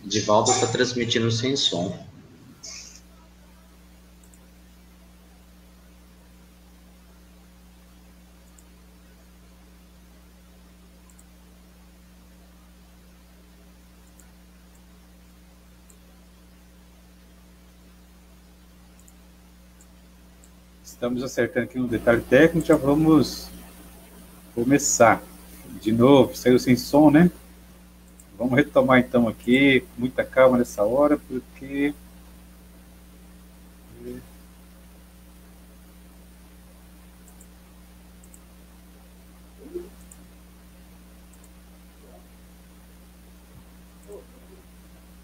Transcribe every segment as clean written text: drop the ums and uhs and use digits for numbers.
Divaldo está transmitindo sem som. Estamos acertando aqui um detalhe técnico, já vamos começar. De novo, saiu sem som, né? Vamos retomar então aqui, com muita calma nessa hora, porque...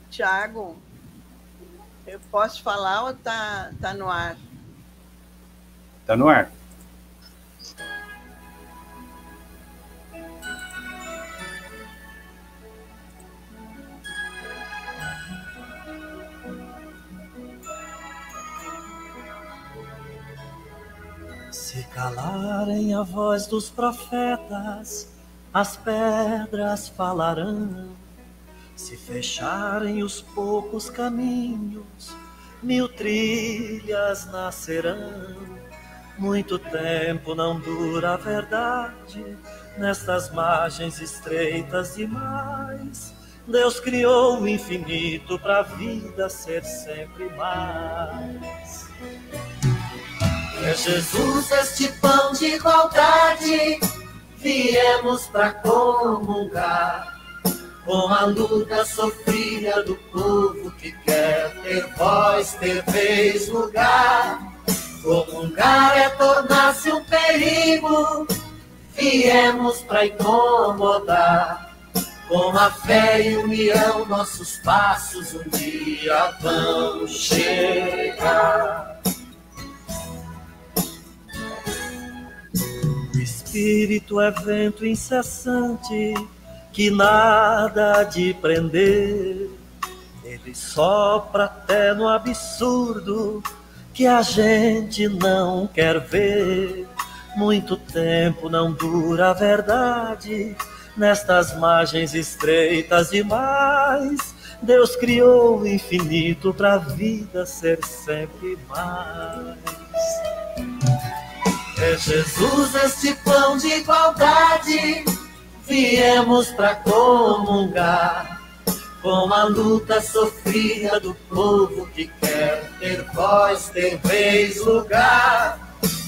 Tiago, eu posso falar ou tá no ar? Tá no ar. Se calarem a voz dos profetas, as pedras falarão. Se fecharem os poucos caminhos, 1000 trilhas nascerão. Muito tempo não dura a verdade, nestas margens estreitas demais. Deus criou o infinito para a vida ser sempre mais. É Jesus este pão de igualdade, viemos para comungar com a luta sofrida do povo que quer ter voz, ter vez, lugar. Comungar é tornar-se um perigo, viemos para incomodar. Com a fé e união, nossos passos um dia vão chegar. O Espírito é vento incessante que nada há de prender. Ele sopra até no absurdo que a gente não quer ver. Muito tempo não dura a verdade, nestas margens estreitas demais. Deus criou o infinito para a vida ser sempre mais. É Jesus este pão de igualdade, viemos para comungar com a luta sofrida do povo que quer ter voz, ter vez, lugar.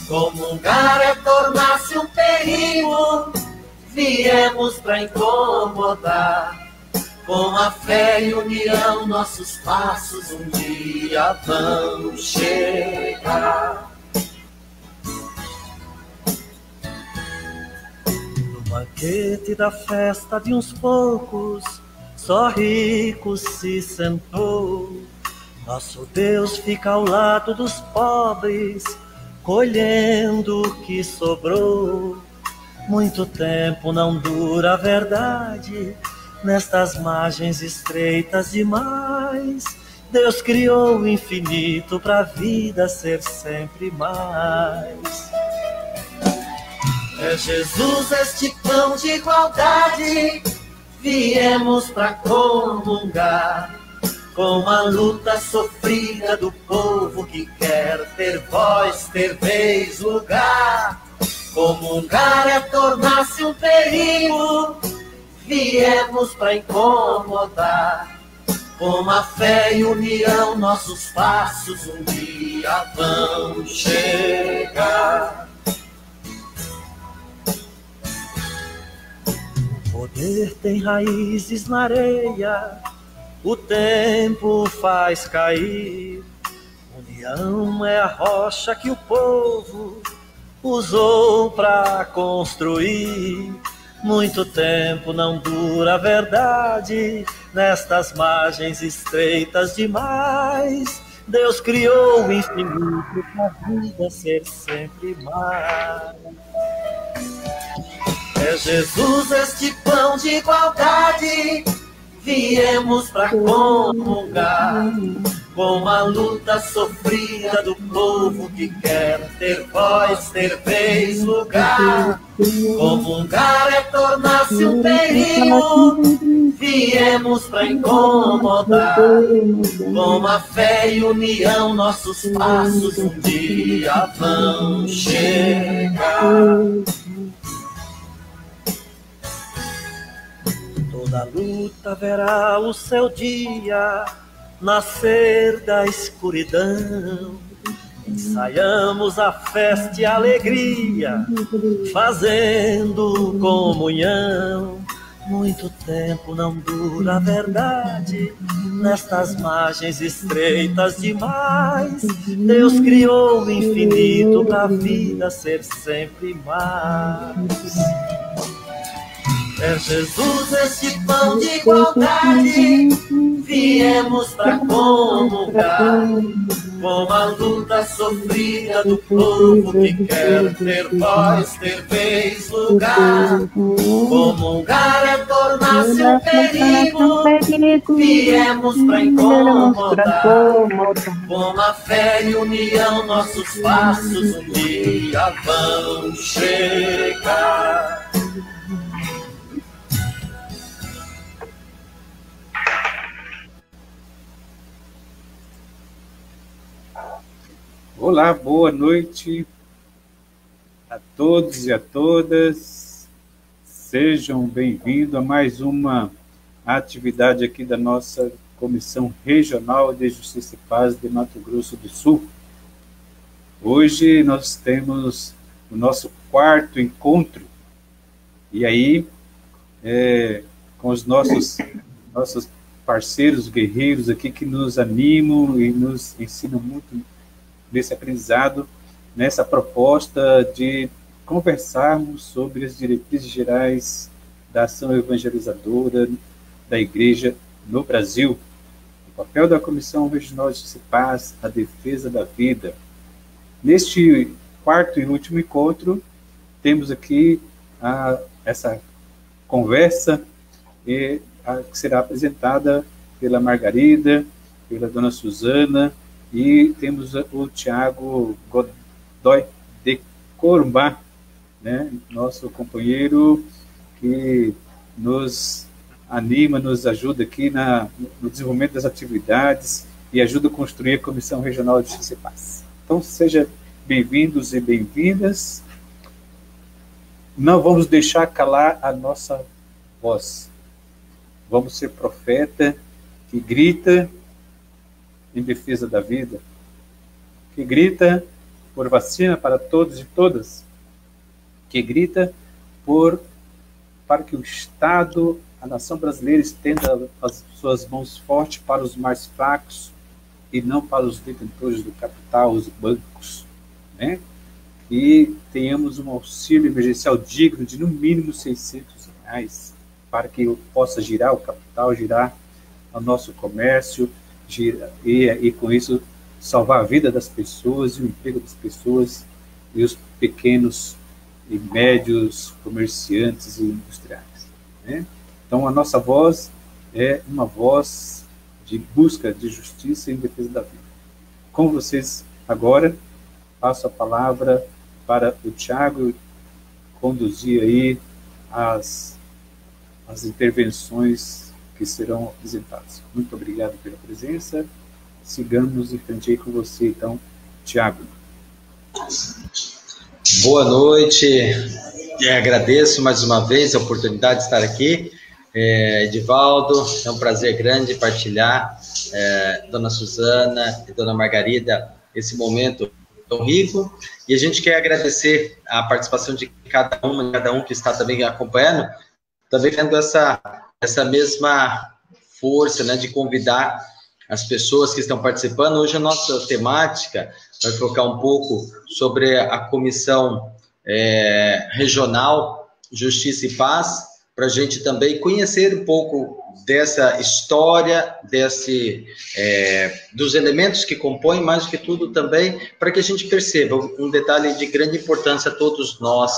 Comungar é tornar-se um perigo, viemos para incomodar. Com a fé e união, nossos passos um dia vão chegar. No banquete da festa de uns poucos, só rico se sentou. Nosso Deus fica ao lado dos pobres, colhendo o que sobrou. Muito tempo não dura a verdade, nestas margens estreitas demais. Deus criou o infinito para a vida ser sempre mais. É Jesus este pão de igualdade, viemos para comungar com a luta sofrida do povo que quer ter voz, ter vez, lugar. Comungar é tornar-se um perigo, viemos para incomodar. Com a fé e união, nossos passos um dia vão chegar. O poder tem raízes na areia, o tempo faz cair. União é a rocha que o povo usou para construir. Muito tempo não dura a verdade, nestas margens estreitas demais. Deus criou o infinito para a vida ser sempre mais. É Jesus este pão de igualdade, viemos para comungar com a luta sofrida do povo que quer ter voz, ter vez, lugar. Comungar é tornar-se um perigo, viemos para incomodar. Com a fé e união, nossos passos um dia vão chegar. Toda luta verá o seu dia nascer da escuridão. Ensaiamos a festa e a alegria, fazendo comunhão. Muito tempo não dura a verdade, nestas margens estreitas demais. Deus criou o infinito pra vida ser sempre mais. É Jesus esse pão de igualdade, viemos pra comungar com a luta sofrida do povo que quer ter voz, ter vez, lugar. Comungar é tornar-se um perigo, viemos pra incomodar. Com a fé e união, nossos passos um dia vão chegar. Olá, boa noite a todos e a todas. Sejam bem-vindos a mais uma atividade aqui da nossa Comissão Regional de Justiça e Paz de Mato Grosso do Sul. Hoje nós temos o nosso quarto encontro, e aí com os nossos parceiros guerreiros aqui que nos animam e nos ensinam muito nesse aprendizado, nessa proposta de conversarmos sobre as diretrizes gerais da ação evangelizadora da Igreja no Brasil, o papel da Comissão Regional de Justiça e Paz, a defesa da vida. Neste quarto e último encontro, temos aqui essa conversa que será apresentada pela Margarida, pela dona Suzana, e temos o Tiago Godoy de Corumbá, né, nosso companheiro que nos anima, nos ajuda aqui no desenvolvimento das atividades e ajuda a construir a Comissão Regional de Justiça e Paz. Então, sejam bem-vindos e bem-vindas. Não vamos deixar calar a nossa voz. Vamos ser profeta que grita em defesa da vida, que grita por vacina para todos e todas, que grita para que o Estado, a nação brasileira, estenda as suas mãos fortes para os mais fracos e não para os detentores do capital, os bancos, né? E tenhamos um auxílio emergencial digno de no mínimo R$600, para que possa girar o capital, girar o nosso comércio, e com isso salvar a vida das pessoas e o emprego das pessoas e os pequenos e médios comerciantes e industriais, né? Então a nossa voz é uma voz de busca de justiça em defesa da vida. Com vocês agora, passo a palavra para o Tiago conduzir aí as intervenções que serão apresentados. Muito obrigado pela presença. Sigamos em frente aí com você, então, Tiago. Boa noite. Agradeço mais uma vez a oportunidade de estar aqui. Edivaldo, é um prazer grande partilhar, Dona Suzana e Dona Margarida, esse momento tão rico. E a gente quer agradecer a participação de cada um que está também acompanhando, também vendo essa mesma força, né, de convidar as pessoas que estão participando. Hoje a nossa temática vai focar um pouco sobre a Comissão Regional Justiça e Paz, para a gente também conhecer um pouco dessa história, dos elementos que compõem, mais do que tudo também, para que a gente perceba um detalhe de grande importância a todos nós,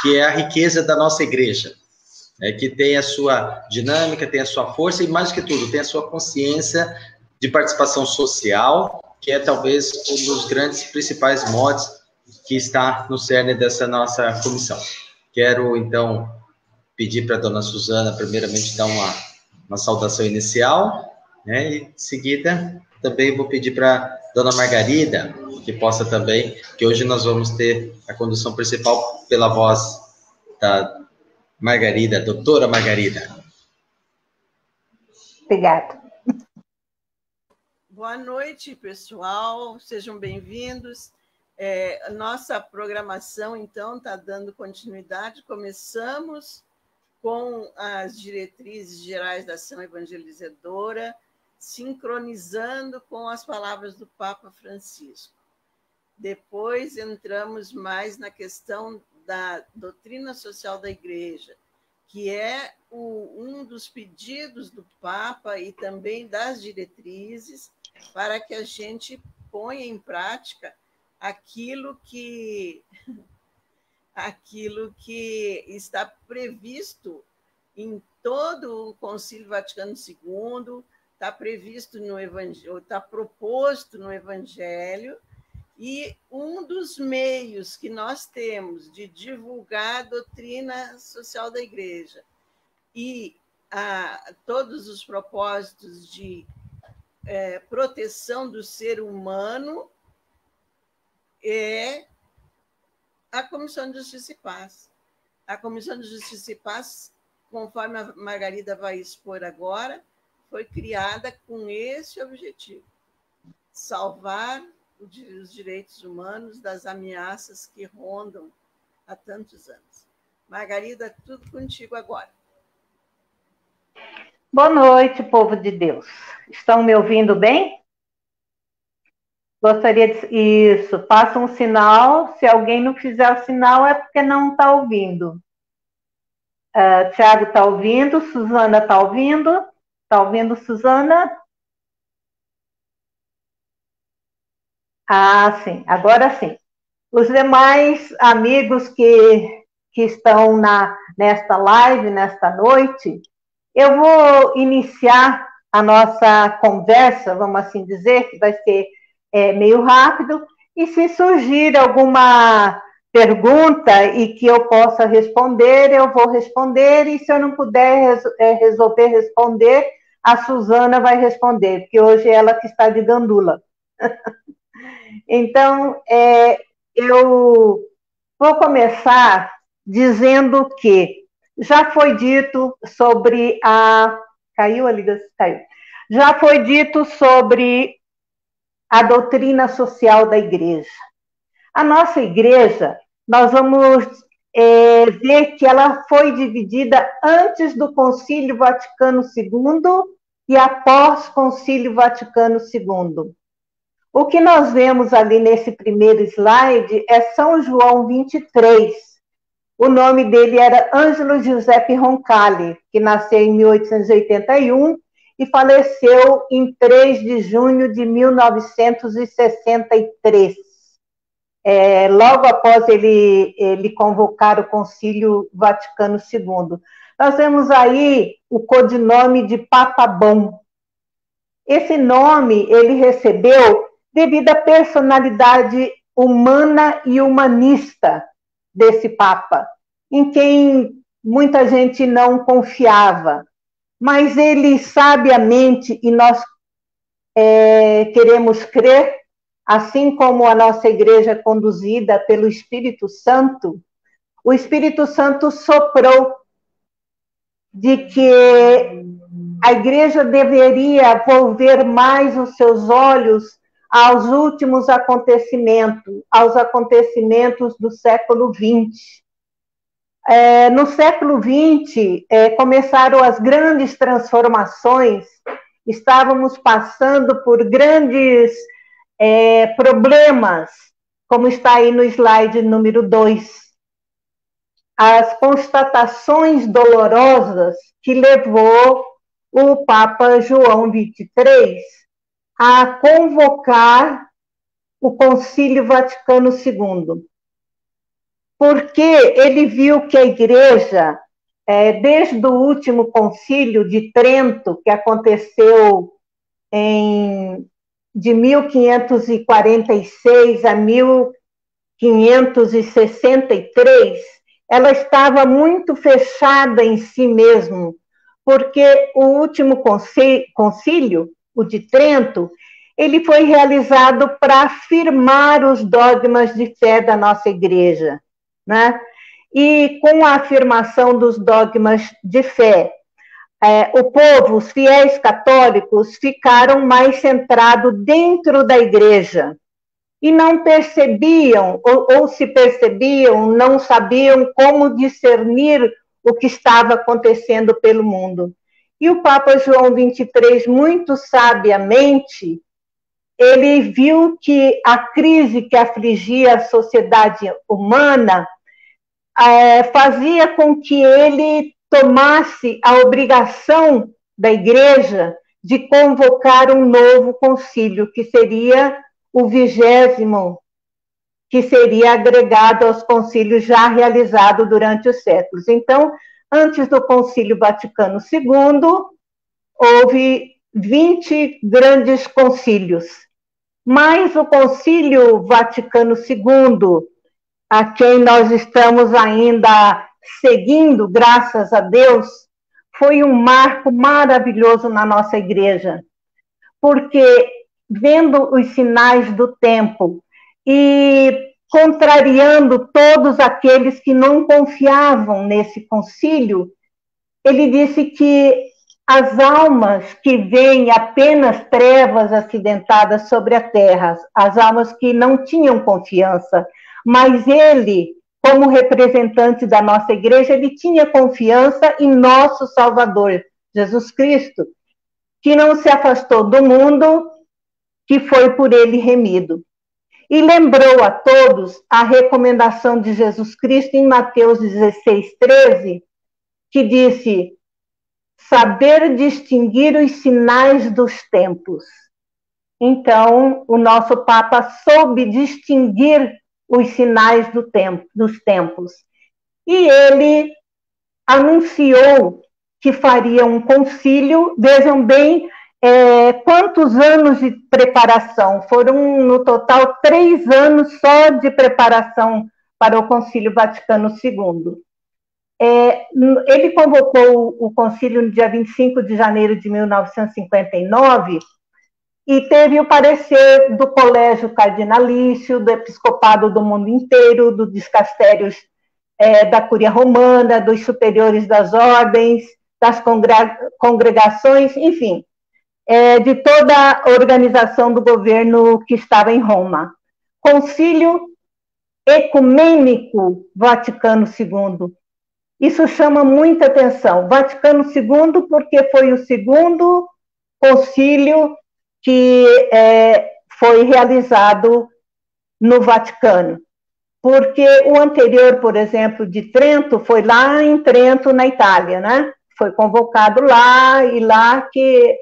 que é a riqueza da nossa igreja. Que tem a sua dinâmica, tem a sua força e, mais do que tudo, tem a sua consciência de participação social, que é talvez um dos grandes principais motes que está no cerne dessa nossa comissão. Quero, então, pedir para a dona Suzana, primeiramente, dar uma saudação inicial, né? E em seguida também vou pedir para Dona Margarida que possa também, que hoje nós vamos ter a condução principal pela voz da Margarida, doutora Margarida. Obrigada. Boa noite, pessoal, sejam bem-vindos. Nossa programação, então, está dando continuidade. Começamos com as diretrizes gerais da ação evangelizadora, sincronizando com as palavras do Papa Francisco. Depois entramos mais na questão da doutrina social da Igreja, que é um dos pedidos do Papa e também das diretrizes para que a gente ponha em prática aquilo que está previsto em todo o Concílio Vaticano II, está previsto no Evangelho, está proposto no Evangelho. E um dos meios que nós temos de divulgar a doutrina social da Igreja e todos os propósitos de proteção do ser humano é a Comissão de Justiça e Paz. A Comissão de Justiça e Paz, conforme a Margarida vai expor agora, foi criada com esse objetivo: salvar os direitos humanos das ameaças que rondam há tantos anos. Margarida, tudo contigo agora. Boa noite, povo de Deus. Estão me ouvindo bem? Gostaria de... Isso, faça um sinal. Se alguém não fizer o sinal, é porque não está ouvindo. Tiago está ouvindo, Suzana está ouvindo. Está ouvindo, Suzana? Ah, sim, agora sim. Os demais amigos que estão nesta live, nesta noite, eu vou iniciar a nossa conversa, vamos assim dizer, que vai ser meio rápido, e se surgir alguma pergunta e que eu possa responder, eu vou responder, e se eu não puder resolver responder, a Suzana vai responder, porque hoje é ela que está de gandula. Então, eu vou começar dizendo que já foi dito sobre Caiu a ligação? Caiu. Já foi dito sobre a doutrina social da Igreja. A nossa Igreja, nós vamos ver que ela foi dividida antes do Concílio Vaticano II e após o Concílio Vaticano II. O que nós vemos ali nesse primeiro slide é São João 23. O nome dele era Ângelo Giuseppe Roncalli, que nasceu em 1881 e faleceu em 3 de junho de 1963. Logo após ele convocar o Concílio Vaticano II. Nós vemos aí o codinome de Papa Bom. Esse nome ele recebeu devido à personalidade humana e humanista desse Papa, em quem muita gente não confiava. Mas ele sabiamente, e nós queremos crer, assim como a nossa igreja é conduzida pelo Espírito Santo, o Espírito Santo soprou de que a igreja deveria volver mais os seus olhos aos últimos acontecimentos, aos acontecimentos do século XX. No século XX, começaram as grandes transformações, estávamos passando por grandes problemas, como está aí no slide número 2. As constatações dolorosas que levou o Papa João XXIII a convocar o Concílio Vaticano II. Porque ele viu que a Igreja, desde o último concílio de Trento, que aconteceu de 1546 a 1563, ela estava muito fechada em si mesma, porque o último concílio, o de Trento, ele foi realizado para afirmar os dogmas de fé da nossa igreja, né? E com a afirmação dos dogmas de fé, o povo, os fiéis católicos, ficaram mais centrados dentro da igreja e não percebiam, ou se percebiam, não sabiam como discernir o que estava acontecendo pelo mundo. E o Papa João XXIII, muito sabiamente, ele viu que a crise que afligia a sociedade humana fazia com que ele tomasse a obrigação da igreja de convocar um novo concílio, que seria o 20º, que seria agregado aos concílios já realizados durante os séculos. Então, antes do Concílio Vaticano II, houve 20 grandes concílios. Mas o Concílio Vaticano II, a quem nós estamos ainda seguindo, graças a Deus, foi um marco maravilhoso na nossa igreja, porque vendo os sinais do tempo e contrariando todos aqueles que não confiavam nesse concílio, ele disse que as almas que veem apenas trevas acidentadas sobre a terra, as almas que não tinham confiança, mas ele, como representante da nossa igreja, ele tinha confiança em nosso Salvador, Jesus Cristo, que não se afastou do mundo, que foi por ele remido. E lembrou a todos a recomendação de Jesus Cristo em Mateus 16:13, que disse: saber distinguir os sinais dos tempos. Então, o nosso Papa soube distinguir os sinais dos tempos. E ele anunciou que faria um concílio. Vejam bem quantos anos de preparação. Foram, no total, 3 anos só de preparação para o Concílio Vaticano II. Ele convocou o concílio no dia 25 de janeiro de 1959 e teve o parecer do Colégio Cardinalício, do Episcopado do mundo inteiro, dos dicastérios da Cúria Romana, dos superiores das ordens, das congregações, enfim, de toda a organização do governo que estava em Roma. Concílio Ecumênico Vaticano II. Isso chama muita atenção. Vaticano II, porque foi o segundo concílio que foi realizado no Vaticano. Porque o anterior, por exemplo, de Trento, foi lá em Trento, na Itália, né? Foi convocado lá, e lá que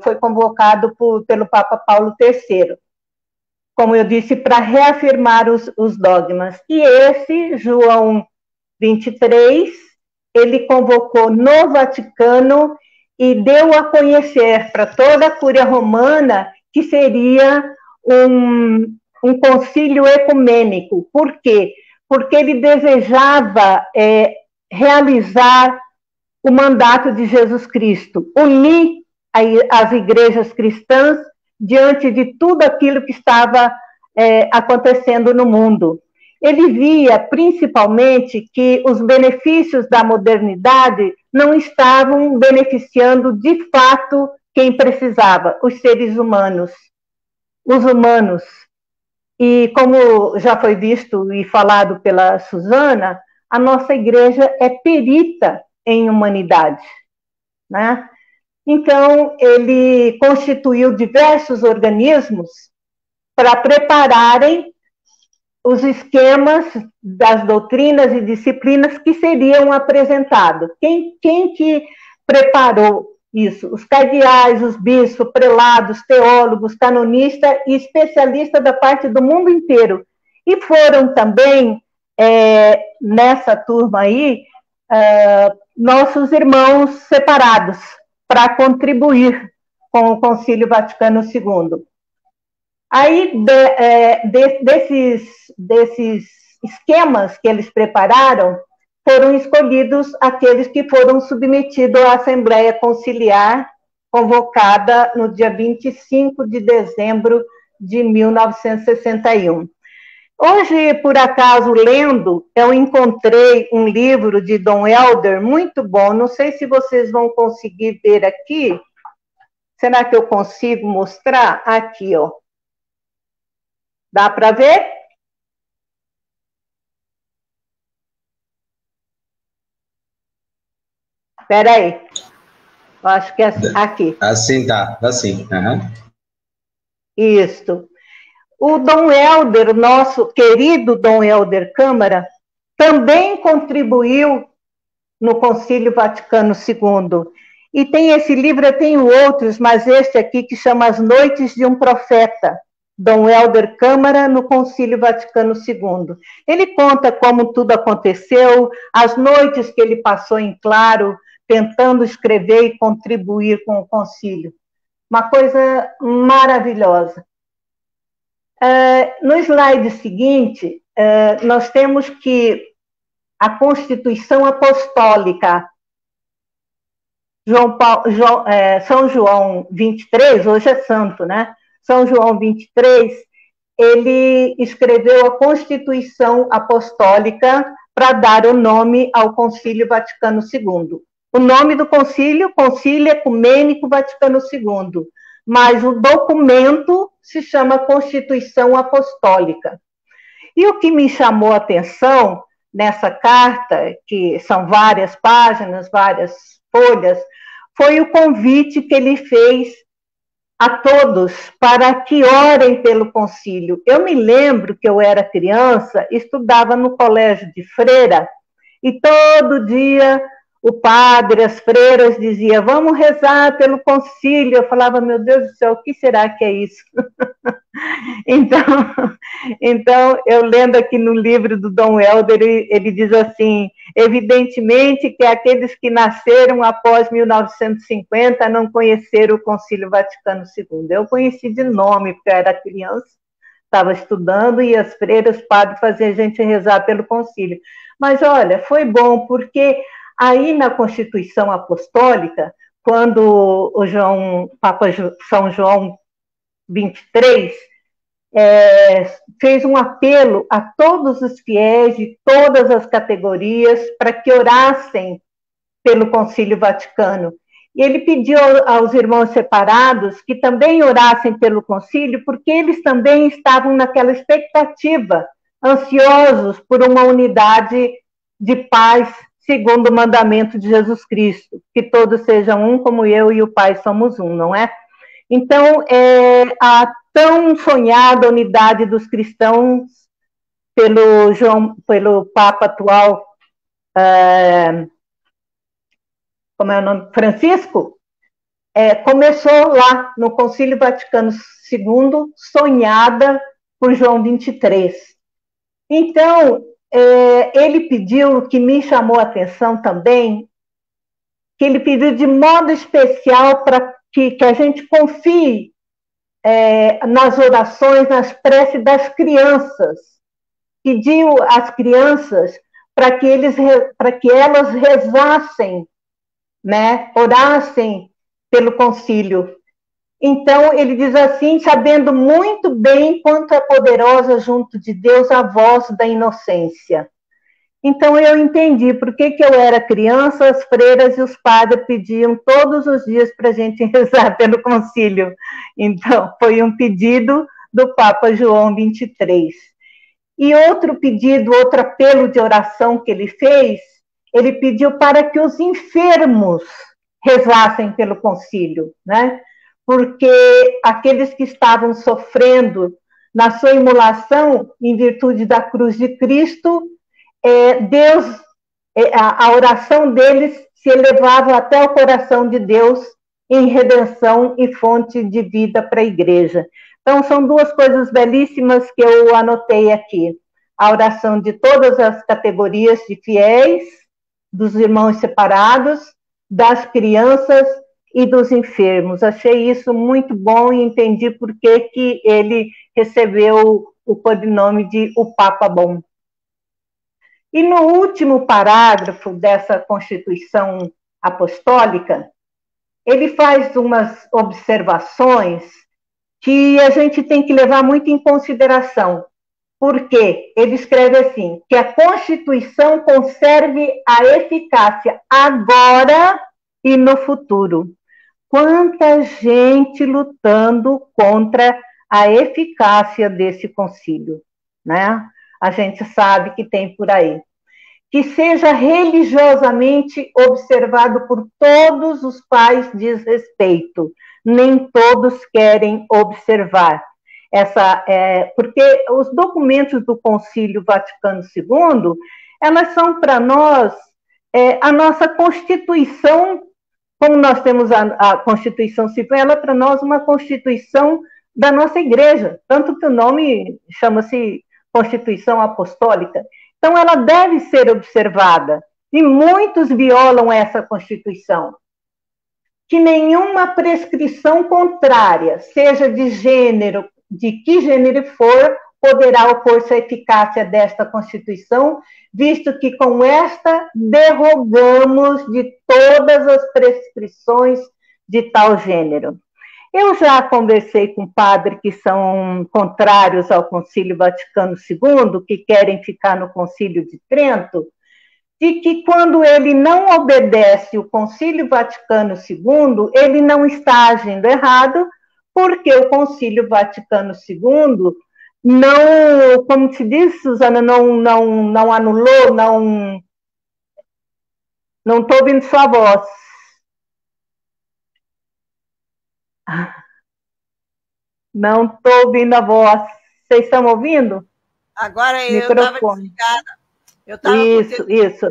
foi convocado pelo Papa Paulo III, como eu disse, para reafirmar os dogmas. E esse, João 23, ele convocou no Vaticano e deu a conhecer para toda a Cúria Romana que seria um concílio ecumênico. Por quê? Porque ele desejava realizar o mandato de Jesus Cristo, unir as igrejas cristãs diante de tudo aquilo que estava acontecendo no mundo. Ele via, principalmente, que os benefícios da modernidade não estavam beneficiando, de fato, quem precisava, os seres humanos, os humanos. E, como já foi visto e falado pela Suzana, a nossa igreja é perita em humanidade, né? Então, ele constituiu diversos organismos para prepararem os esquemas das doutrinas e disciplinas que seriam apresentados. Quem que preparou isso? Os cardeais, os bispos, prelados, teólogos, canonistas e especialistas da parte do mundo inteiro. E foram também, nessa turma aí, nossos irmãos separados, para contribuir com o Concílio Vaticano II. Aí, desses esquemas que eles prepararam, foram escolhidos aqueles que foram submetidos à Assembleia Conciliar, convocada no dia 25 de dezembro de 1961. Hoje, por acaso, lendo, eu encontrei um livro de Dom Helder, muito bom, não sei se vocês vão conseguir ver aqui. Será que eu consigo mostrar? Aqui, ó. Dá para ver? Espera aí. Eu acho que é aqui. Assim tá, assim. Uhum. Isso. O Dom Helder, nosso querido Dom Helder Câmara, também contribuiu no Concílio Vaticano II. E tem esse livro, eu tenho outros, mas este aqui que chama As Noites de um Profeta, Dom Helder Câmara no Concílio Vaticano II. Ele conta como tudo aconteceu, as noites que ele passou em claro, tentando escrever e contribuir com o concílio. Uma coisa maravilhosa. No slide seguinte, nós temos que a Constituição Apostólica, São João 23, hoje é santo, né? São João 23, ele escreveu a Constituição Apostólica para dar o nome ao Concílio Vaticano II. O nome do concílio, Concílio Ecumênico Vaticano II, mas o documento se chama Constituição Apostólica. E o que me chamou a atenção nessa carta, que são várias páginas, várias folhas, foi o convite que ele fez a todos para que orem pelo concílio. Eu me lembro que eu era criança, estudava no colégio de freira, e todo dia o padre, as freiras diziam, vamos rezar pelo concílio. Eu falava, meu Deus do céu, o que será que é isso? Então, eu lendo aqui no livro do Dom Helder, ele diz assim, evidentemente que aqueles que nasceram após 1950 não conheceram o Concílio Vaticano II. Eu conheci de nome, porque eu era criança, estava estudando, e as freiras, padres, faziam a gente rezar pelo concílio. Mas, olha, foi bom, porque aí na Constituição Apostólica, quando o Papa São João 23 fez um apelo a todos os fiéis de todas as categorias para que orassem pelo Concílio Vaticano. E ele pediu aos irmãos separados que também orassem pelo concílio, porque eles também estavam naquela expectativa, ansiosos por uma unidade de paz, segundo o mandamento de Jesus Cristo, que todos sejam um como eu e o Pai somos um, não é? Então, a tão sonhada unidade dos cristãos pelo Papa atual, como é o nome? Francisco, começou lá no Concílio Vaticano II, sonhada por João 23. Então, ele pediu, o que me chamou a atenção também, que ele pediu de modo especial para que a gente confie nas orações, nas preces das crianças. Pediu às crianças para que elas rezassem, né, orassem pelo concílio. Então, ele diz assim, sabendo muito bem quanto é poderosa junto de Deus a voz da inocência. Então, eu entendi por que eu era criança, as freiras e os padres pediam todos os dias para a gente rezar pelo concílio. Então, foi um pedido do Papa João 23. E outro pedido, outro apelo de oração que ele fez, ele pediu para que os enfermos rezassem pelo concílio, né? Porque aqueles que estavam sofrendo na sua imolação, em virtude da cruz de Cristo, Deus, a oração deles se elevava até o coração de Deus em redenção e fonte de vida para a igreja. Então, são duas coisas belíssimas que eu anotei aqui. A oração de todas as categorias de fiéis, dos irmãos separados, das crianças e dos enfermos. Achei isso muito bom e entendi por que ele recebeu o codinome de o Papa Bom. E no último parágrafo dessa Constituição Apostólica, ele faz umas observações que a gente tem que levar muito em consideração. Porque ele escreve assim, que a Constituição conserve a eficácia agora e no futuro. Quanta gente lutando contra a eficácia desse concílio, né? A gente sabe que tem por aí. Que seja religiosamente observado por todos os quais diz respeito. Nem todos querem observar. Porque os documentos do Concílio Vaticano II, elas são para nós a nossa Constituição, como nós temos a Constituição Civil, ela é para nós uma Constituição da nossa Igreja, tanto que o nome chama-se Constituição Apostólica. Então, ela deve ser observada, e muitos violam essa Constituição. Que nenhuma prescrição contrária, seja de gênero, de que gênero for, poderá opor-se à eficácia desta Constituição, visto que com esta derrogamos de todas as prescrições de tal gênero. Eu já conversei com padres que são contrários ao Concílio Vaticano II, que querem ficar no Concílio de Trento, de que quando ele não obedece o Concílio Vaticano II, ele não está agindo errado, porque o Concílio Vaticano II não, como se diz, Suzana, não anulou, não estou ouvindo sua voz. Não estou ouvindo a voz. Vocês estão ouvindo? Agora eu estava desligada. Isso.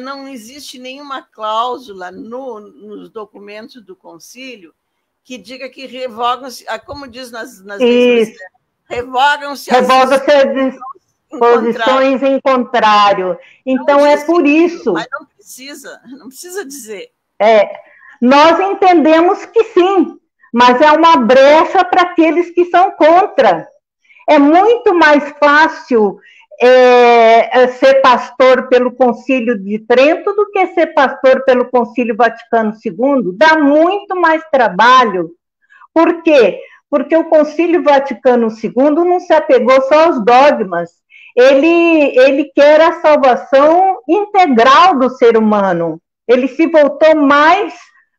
Não existe nenhuma cláusula nos documentos do concílio que diga que revogam-se, como diz nas leis, revogam-se as posições em contrário. Então, é por isso. Mas não precisa dizer. Nós entendemos que sim, mas é uma brecha para aqueles que são contra. É muito mais fácil ser pastor pelo Concílio de Trento do que ser pastor pelo Concílio Vaticano II. Dá muito mais trabalho. Por quê? Porque o Concílio Vaticano II não se apegou só aos dogmas. Ele quer a salvação integral do ser humano. Ele se voltou mais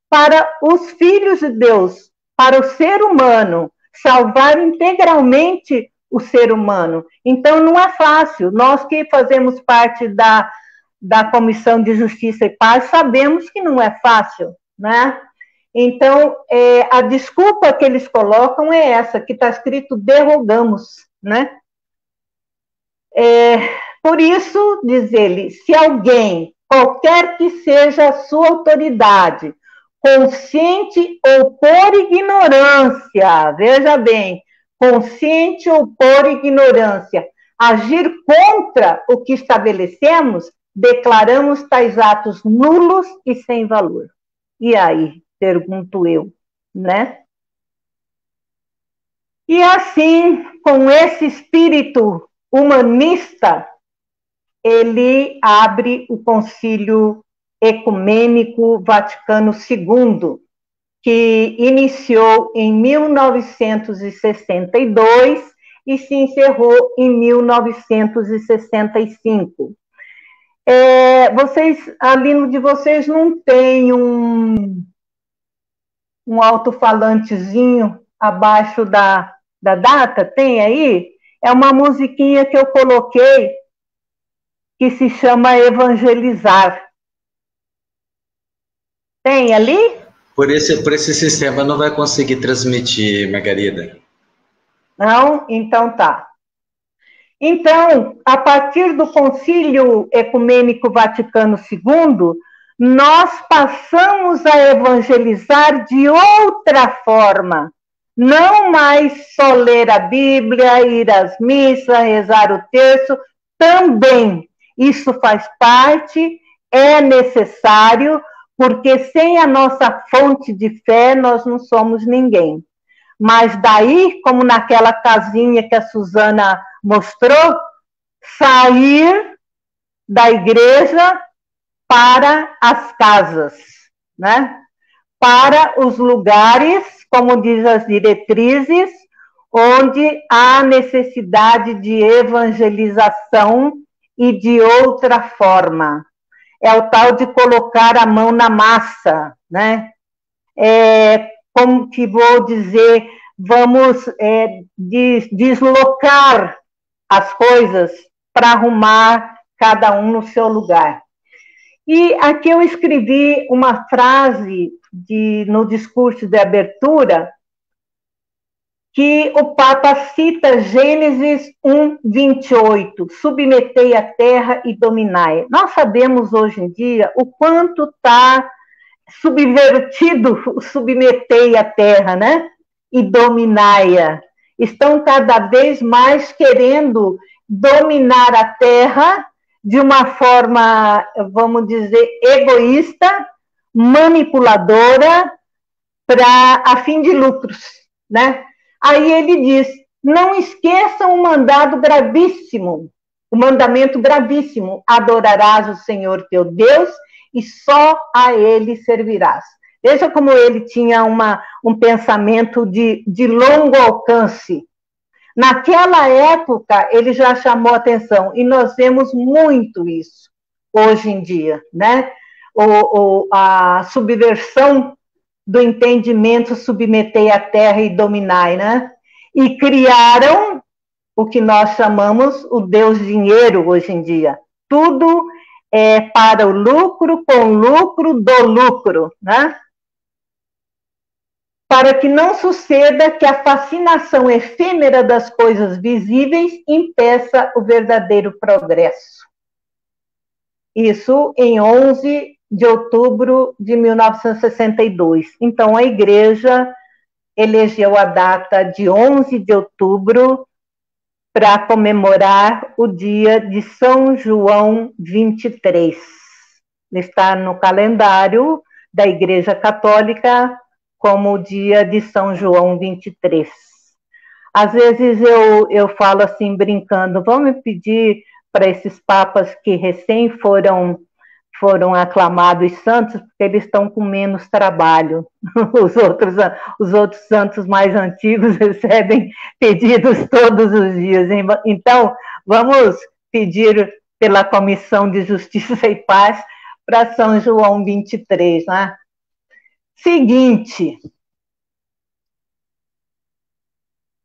para os filhos de Deus, para o ser humano, salvar integralmente o ser humano. Então, não é fácil. Nós que fazemos parte da Comissão de Justiça e Paz sabemos que não é fácil, né? Então, a desculpa que eles colocam é essa, que está escrito derrogamos, né? Por isso, diz ele, se alguém, qualquer que seja a sua autoridade, consciente ou por ignorância, veja bem, consciente ou por ignorância, agir contra o que estabelecemos, declaramos tais atos nulos e sem valor. E aí, pergunto eu, né? E assim, com esse espírito humanista, ele abre o Concílio Ecumênico Vaticano II, que iniciou em 1962 e se encerrou em 1965. Ali no de vocês não tem um alto-falantezinho abaixo da data? Tem aí? É uma musiquinha que eu coloquei que se chama Evangelizar. Tem ali? Por esse sistema não vai conseguir transmitir, Margarida. Não? Então tá. Então, a partir do Concílio Ecumênico Vaticano II, nós passamos a evangelizar de outra forma. Não mais só ler a Bíblia, ir às missas, rezar o terço, também. Isso faz parte, é necessário, porque sem a nossa fonte de fé, nós não somos ninguém. Mas daí, como naquela casinha que a Suzana mostrou, sair da igreja para as casas, né? Para os lugares, como diz as diretrizes, onde há necessidade de evangelização e de outra forma. É o tal de colocar a mão na massa, né? Como que vou dizer, vamos deslocar as coisas para arrumar cada um no seu lugar. E aqui eu escrevi uma frase no discurso de abertura, que o Papa cita Gênesis 1:28, submetei a terra e dominai. Nós sabemos hoje em dia o quanto está subvertido o submetei a terra, né? E dominai-a. Estão cada vez mais querendo dominar a terra de uma forma, vamos dizer, egoísta, manipuladora, a fim de lucros, né? Aí ele diz, não esqueçam um mandado gravíssimo, o mandamento gravíssimo, adorarás o Senhor teu Deus e só a ele servirás. Veja como ele tinha um pensamento de longo alcance. Naquela época, ele já chamou atenção, e nós vemos muito isso hoje em dia, né? A subversão do entendimento, submetei a terra e dominai, né? E criaram o que nós chamamos o Deus dinheiro hoje em dia. Tudo é para o lucro, com lucro, do lucro, né? Para que não suceda que a fascinação efêmera das coisas visíveis impeça o verdadeiro progresso. Isso em 11 de outubro de 1962. Então, a Igreja elegeu a data de 11 de outubro para comemorar o dia de São João 23. Está no calendário da Igreja Católica como o dia de São João 23. Às vezes eu falo assim, brincando, vamos pedir para esses papas que recém foram aclamados santos, porque eles estão com menos trabalho. Os outros santos mais antigos recebem pedidos todos os dias. Então, vamos pedir pela Comissão de Justiça e Paz para São João 23, né? Seguinte.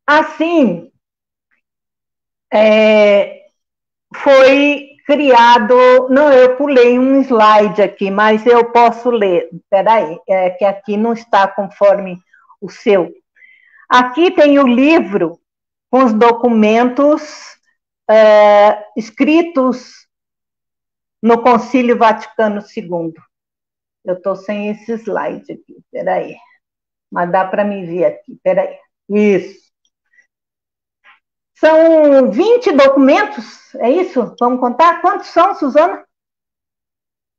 Assim, foi criado, não, eu pulei um slide aqui, mas eu posso ler, peraí, que aqui não está conforme o seu. Aqui tem o livro com os documentos escritos no Concílio Vaticano II. Eu estou sem esse slide aqui, peraí, mas dá para me ver aqui, peraí, isso. São 20 documentos, é isso? Vamos contar? Quantos são, Suzana?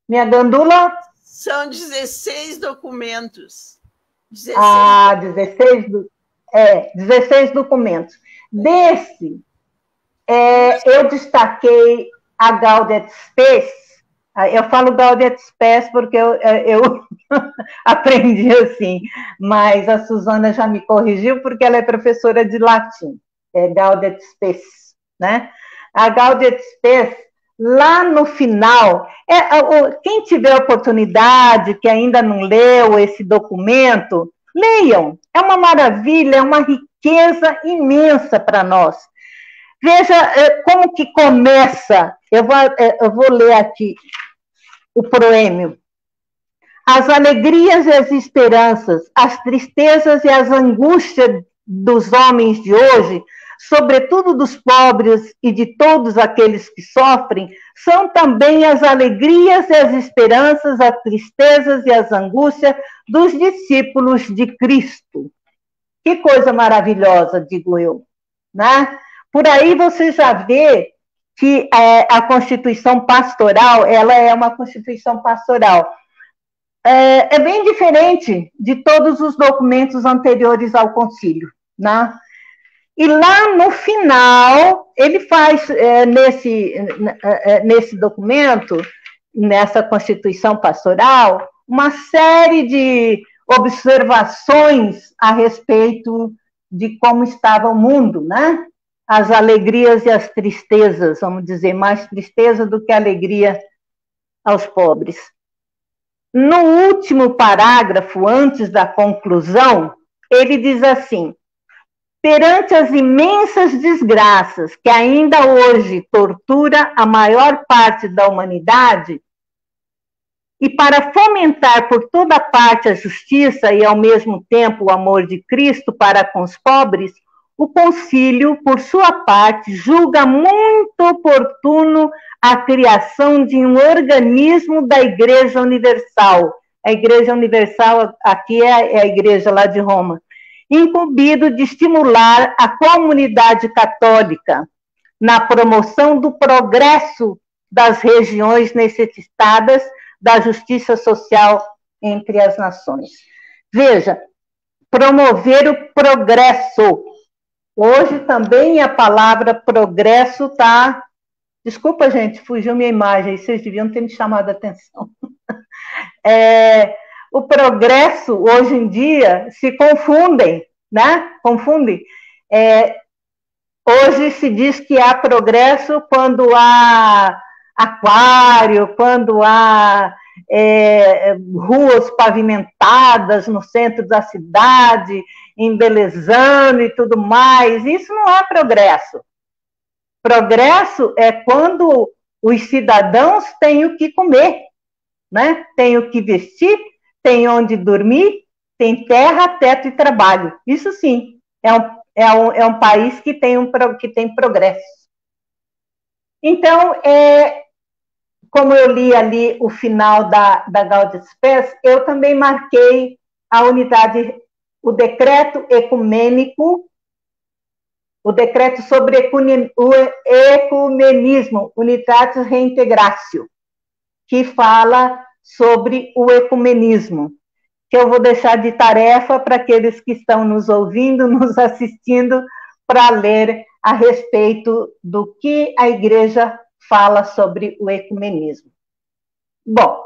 Minha gandula? São 16 documentos. 16 16 documentos. Desse, eu destaquei a Gaudium et Spes. Eu falo Gaudium et Spes porque eu aprendi assim, mas a Suzana já me corrigiu porque ela é professora de latim. Gaudium et Spes, né? A Gaudium et Spes, lá no final, quem tiver oportunidade, que ainda não leu esse documento, leiam, é uma maravilha, é uma riqueza imensa para nós. Veja como que começa, eu vou ler aqui o proêmio. As alegrias e as esperanças, as tristezas e as angústias dos homens de hoje, sobretudo dos pobres e de todos aqueles que sofrem, são também as alegrias e as esperanças, as tristezas e as angústias dos discípulos de Cristo. Que coisa maravilhosa, digo eu, né? Por aí você já vê que a Constituição Pastoral, ela é uma Constituição Pastoral. É bem diferente de todos os documentos anteriores ao concílio, né? E lá no final, ele faz nesse documento, nessa Constituição Pastoral, uma série de observações a respeito de como estava o mundo, né? As alegrias e as tristezas, vamos dizer, mais tristeza do que alegria aos pobres. No último parágrafo, antes da conclusão, ele diz assim: perante as imensas desgraças que ainda hoje tortura a maior parte da humanidade, e para fomentar por toda parte a justiça e, ao mesmo tempo, o amor de Cristo para com os pobres, o concílio, por sua parte, julga muito oportuno a criação de um organismo da Igreja Universal. A Igreja Universal aqui é a Igreja lá de Roma, incumbido de estimular a comunidade católica na promoção do progresso das regiões necessitadas da justiça social entre as nações. Veja, promover o progresso. Hoje também a palavra progresso está... Desculpa, gente, fugiu minha imagem, vocês deviam ter me chamado a atenção. O progresso, hoje em dia, se confundem, né? Confundem. Hoje se diz que há progresso quando há aquário, quando há ruas pavimentadas no centro da cidade, embelezando e tudo mais. Isso não é progresso. Progresso é quando os cidadãos têm o que comer, né? Têm o que vestir, têm onde dormir, tem terra, teto e trabalho. Isso sim, é um país que tem progresso. Então, como eu li ali o final da Gaudium Spes, eu também marquei a unidade, o decreto ecumênico, o decreto sobre o ecumenismo, Unitatis Reintegratio, que fala sobre o ecumenismo, que eu vou deixar de tarefa para aqueles que estão nos ouvindo, nos assistindo, para ler a respeito do que a Igreja fala sobre o ecumenismo. Bom,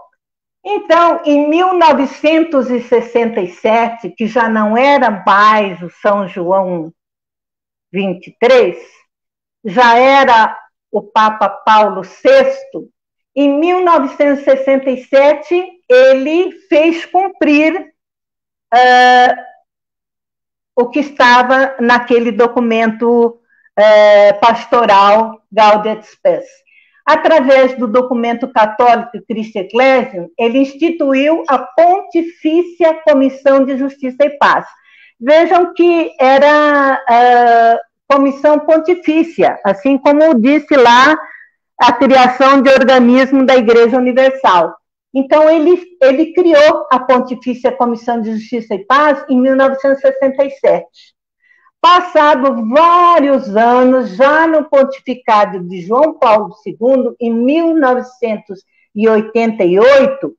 então, em 1967, que já não era mais o São João 23, já era o Papa Paulo VI, em 1967, ele fez cumprir o que estava naquele documento pastoral Gaudium et Spes. Através do documento católico Christi Ecclesiam, ele instituiu a Pontifícia Comissão de Justiça e Paz. Vejam que era comissão pontifícia, assim como disse lá a criação de organismo da Igreja Universal. Então, ele criou a Pontifícia Comissão de Justiça e Paz em 1967. Passado vários anos, já no pontificado de João Paulo II, em 1988,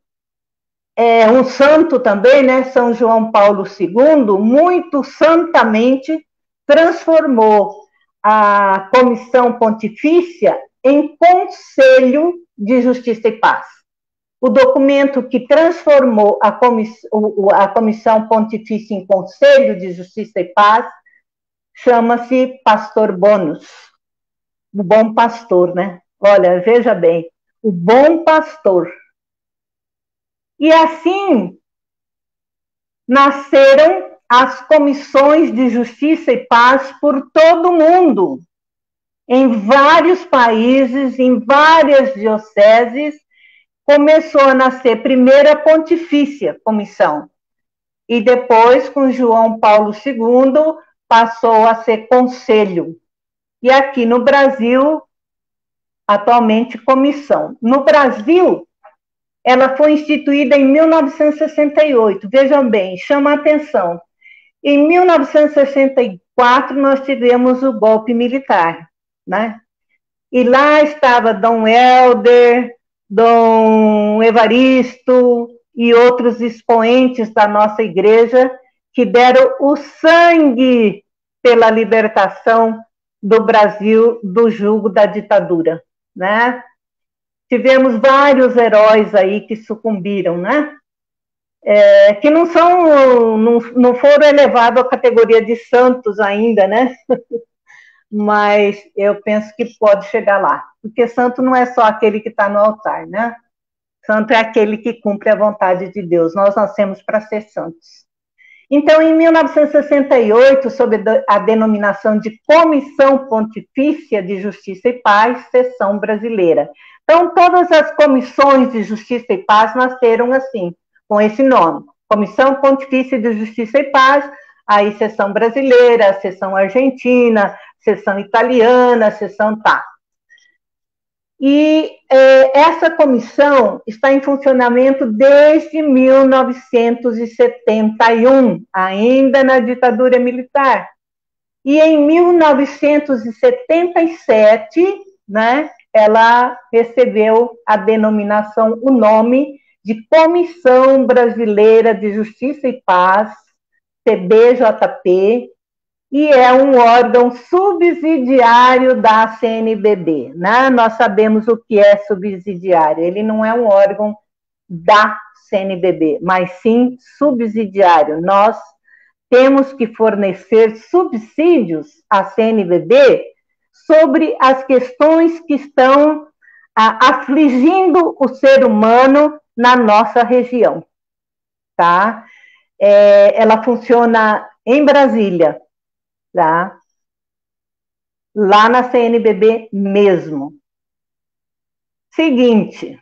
um santo também, né, São João Paulo II, muito santamente transformou a Comissão Pontifícia em Conselho de Justiça e Paz. O documento que transformou a Comissão Pontifícia em Conselho de Justiça e Paz chama-se Pastor Bonus, o Bom Pastor, né? Olha, veja bem, o Bom Pastor. E assim nasceram as comissões de Justiça e Paz por todo o mundo, em vários países, em várias dioceses. Começou a nascer primeiro a Pontifícia Comissão, e depois, com João Paulo II, passou a ser Conselho. E aqui no Brasil, atualmente, Comissão. No Brasil, ela foi instituída em 1968. Vejam bem, chama a atenção. Em 1964, nós tivemos o golpe militar, né? E lá estava Dom Helder, Dom Evaristo e outros expoentes da nossa igreja que deram o sangue pela libertação do Brasil do jugo da ditadura, né? Tivemos vários heróis aí que sucumbiram, né? Que não foram elevados à categoria de santos ainda, né? Mas eu penso que pode chegar lá, porque santo não é só aquele que está no altar, né? Santo é aquele que cumpre a vontade de Deus. Nós nascemos para ser santos. Então, em 1968, sob a denominação de Comissão Pontifícia de Justiça e Paz, Seção Brasileira. Então, todas as comissões de Justiça e Paz nasceram assim, com esse nome. Comissão Pontifícia de Justiça e Paz, aí Seção Brasileira, Seção Argentina, Seção Italiana, Seção tá. E essa comissão está em funcionamento desde 1971, ainda na ditadura militar. E em 1977, né, ela recebeu a denominação, o nome de Comissão Brasileira de Justiça e Paz, CBJP, e é um órgão subsidiário da CNBB, né? Nós sabemos o que é subsidiário, ele não é um órgão da CNBB, mas sim subsidiário. Nós temos que fornecer subsídios à CNBB sobre as questões que estão afligindo o ser humano na nossa região, tá? Ela funciona em Brasília, tá? Lá na CNBB mesmo. Seguinte,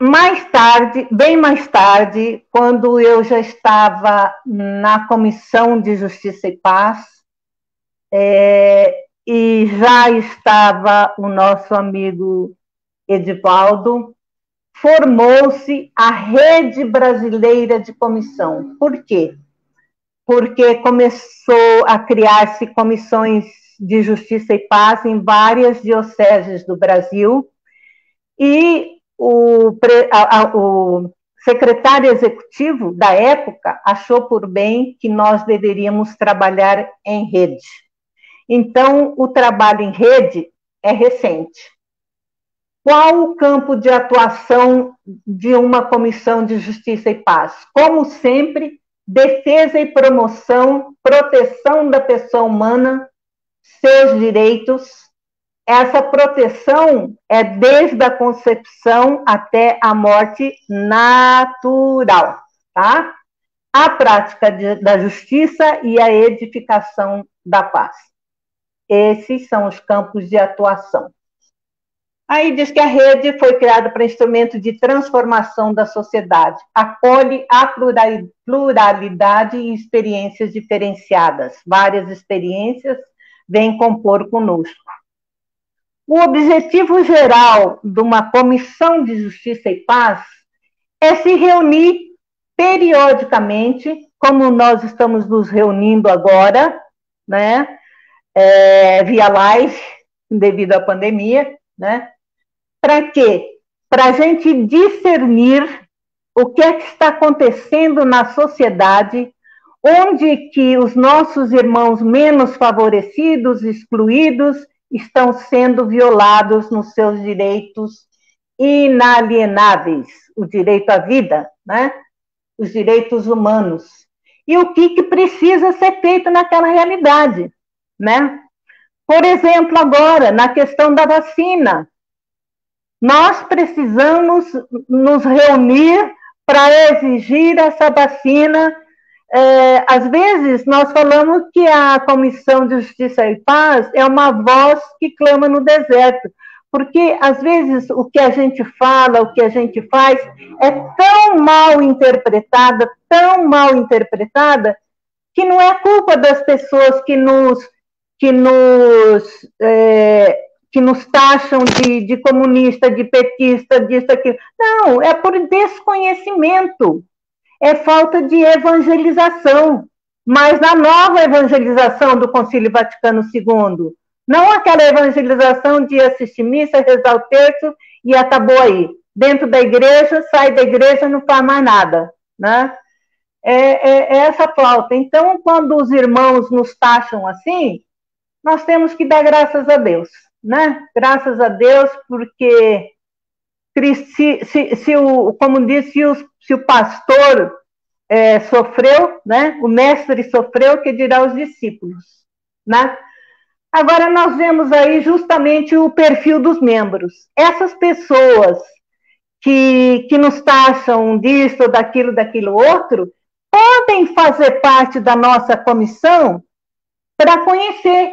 mais tarde, bem mais tarde, quando eu já estava na Comissão de Justiça e Paz, e já estava o nosso amigo Edivaldo, formou-se a Rede Brasileira de Comissão. Por quê? Porque começou a criar-se comissões de justiça e paz em várias dioceses do Brasil, e o secretário executivo da época achou por bem que nós deveríamos trabalhar em rede. Então, o trabalho em rede é recente. Qual o campo de atuação de uma comissão de justiça e paz? Como sempre, defesa e promoção, proteção da pessoa humana, seus direitos. Essa proteção é desde a concepção até a morte natural, tá? A prática da justiça e a edificação da paz. Esses são os campos de atuação. Aí diz que a rede foi criada para instrumento de transformação da sociedade, acolhe a pluralidade e experiências diferenciadas. Várias experiências vêm compor conosco. O objetivo geral de uma comissão de justiça e paz é se reunir periodicamente, como nós estamos nos reunindo agora, né, via live, devido à pandemia, né? Para quê? Para a gente discernir o que é que está acontecendo na sociedade, onde que os nossos irmãos menos favorecidos, excluídos, estão sendo violados nos seus direitos inalienáveis, o direito à vida, né? Os direitos humanos. E o que precisa ser feito naquela realidade, né? Por exemplo, agora, na questão da vacina, nós precisamos nos reunir para exigir essa vacina. Às vezes, nós falamos que a Comissão de Justiça e Paz é uma voz que clama no deserto, porque, às vezes, o que a gente fala, o que a gente faz, é tão mal interpretada, que não é culpa das pessoas que nos taxam de comunista, de petista, disso, aquilo. Não, é por desconhecimento, é falta de evangelização, mas na nova evangelização do Concílio Vaticano II, não aquela evangelização de assistir missa, rezar o terço e acabou aí. Dentro da igreja, sai da igreja, não faz mais nada, né? é essa flauta. Então, quando os irmãos nos taxam assim, nós temos que dar graças a Deus, né? Graças a Deus, porque como disse, se o pastor sofreu, né? O mestre sofreu, que dirá os discípulos, né? Agora nós vemos aí justamente o perfil dos membros. Essas pessoas que nos taxam disso, daquilo outro, podem fazer parte da nossa comissão para conhecer.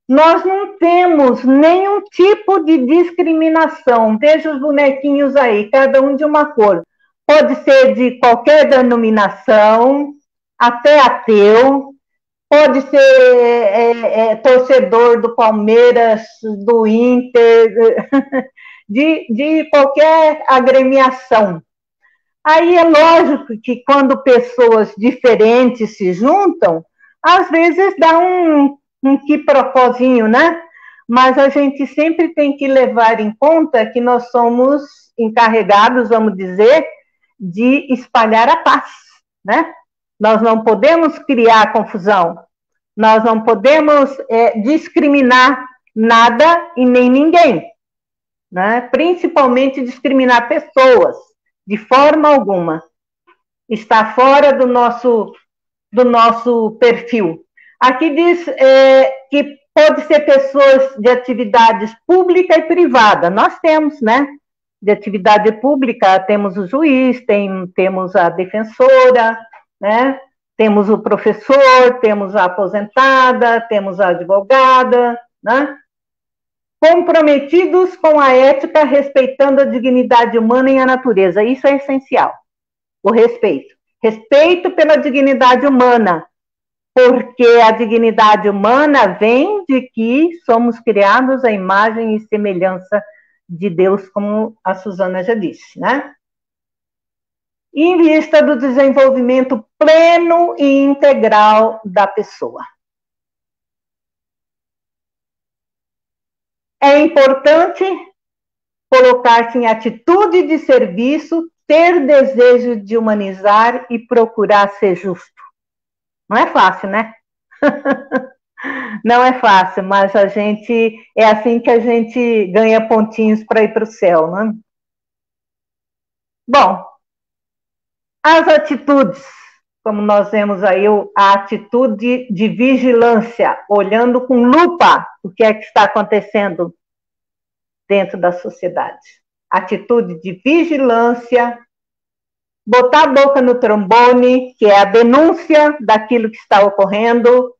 Nós não temos nenhum tipo de discriminação. Veja os bonequinhos aí, cada um de uma cor. Pode ser de qualquer denominação, até ateu, pode ser torcedor do Palmeiras, do Inter, de qualquer agremiação. Aí é lógico que quando pessoas diferentes se juntam, às vezes dá um quiproquozinho, né? Mas a gente sempre tem que levar em conta que nós somos encarregados, vamos dizer, de espalhar a paz, né? Nós não podemos criar confusão, nós não podemos discriminar nada e nem ninguém, né? Principalmente discriminar pessoas, de forma alguma. Está fora do nosso perfil. Aqui diz que pode ser pessoas de atividades pública e privada. Nós temos, né? De atividade pública, temos o juiz, temos a defensora, né? Temos o professor, temos a aposentada, temos a advogada, né? Comprometidos com a ética, respeitando a dignidade humana e a natureza. Isso é essencial, o respeito. Respeito pela dignidade humana, porque a dignidade humana vem de que somos criados à imagem e semelhança de Deus, como a Suzana já disse, né? Em vista do desenvolvimento pleno e integral da pessoa. É importante colocar-se em atitude de serviço, ter desejo de humanizar e procurar ser justo. Não é fácil, né? Não é fácil, mas é assim que a gente ganha pontinhos para ir para o céu, né? Bom, as atitudes, como nós vemos aí, a atitude de vigilância, olhando com lupa o que é que está acontecendo dentro da sociedade. Atitude de vigilância, botar a boca no trombone, que é a denúncia daquilo que está ocorrendo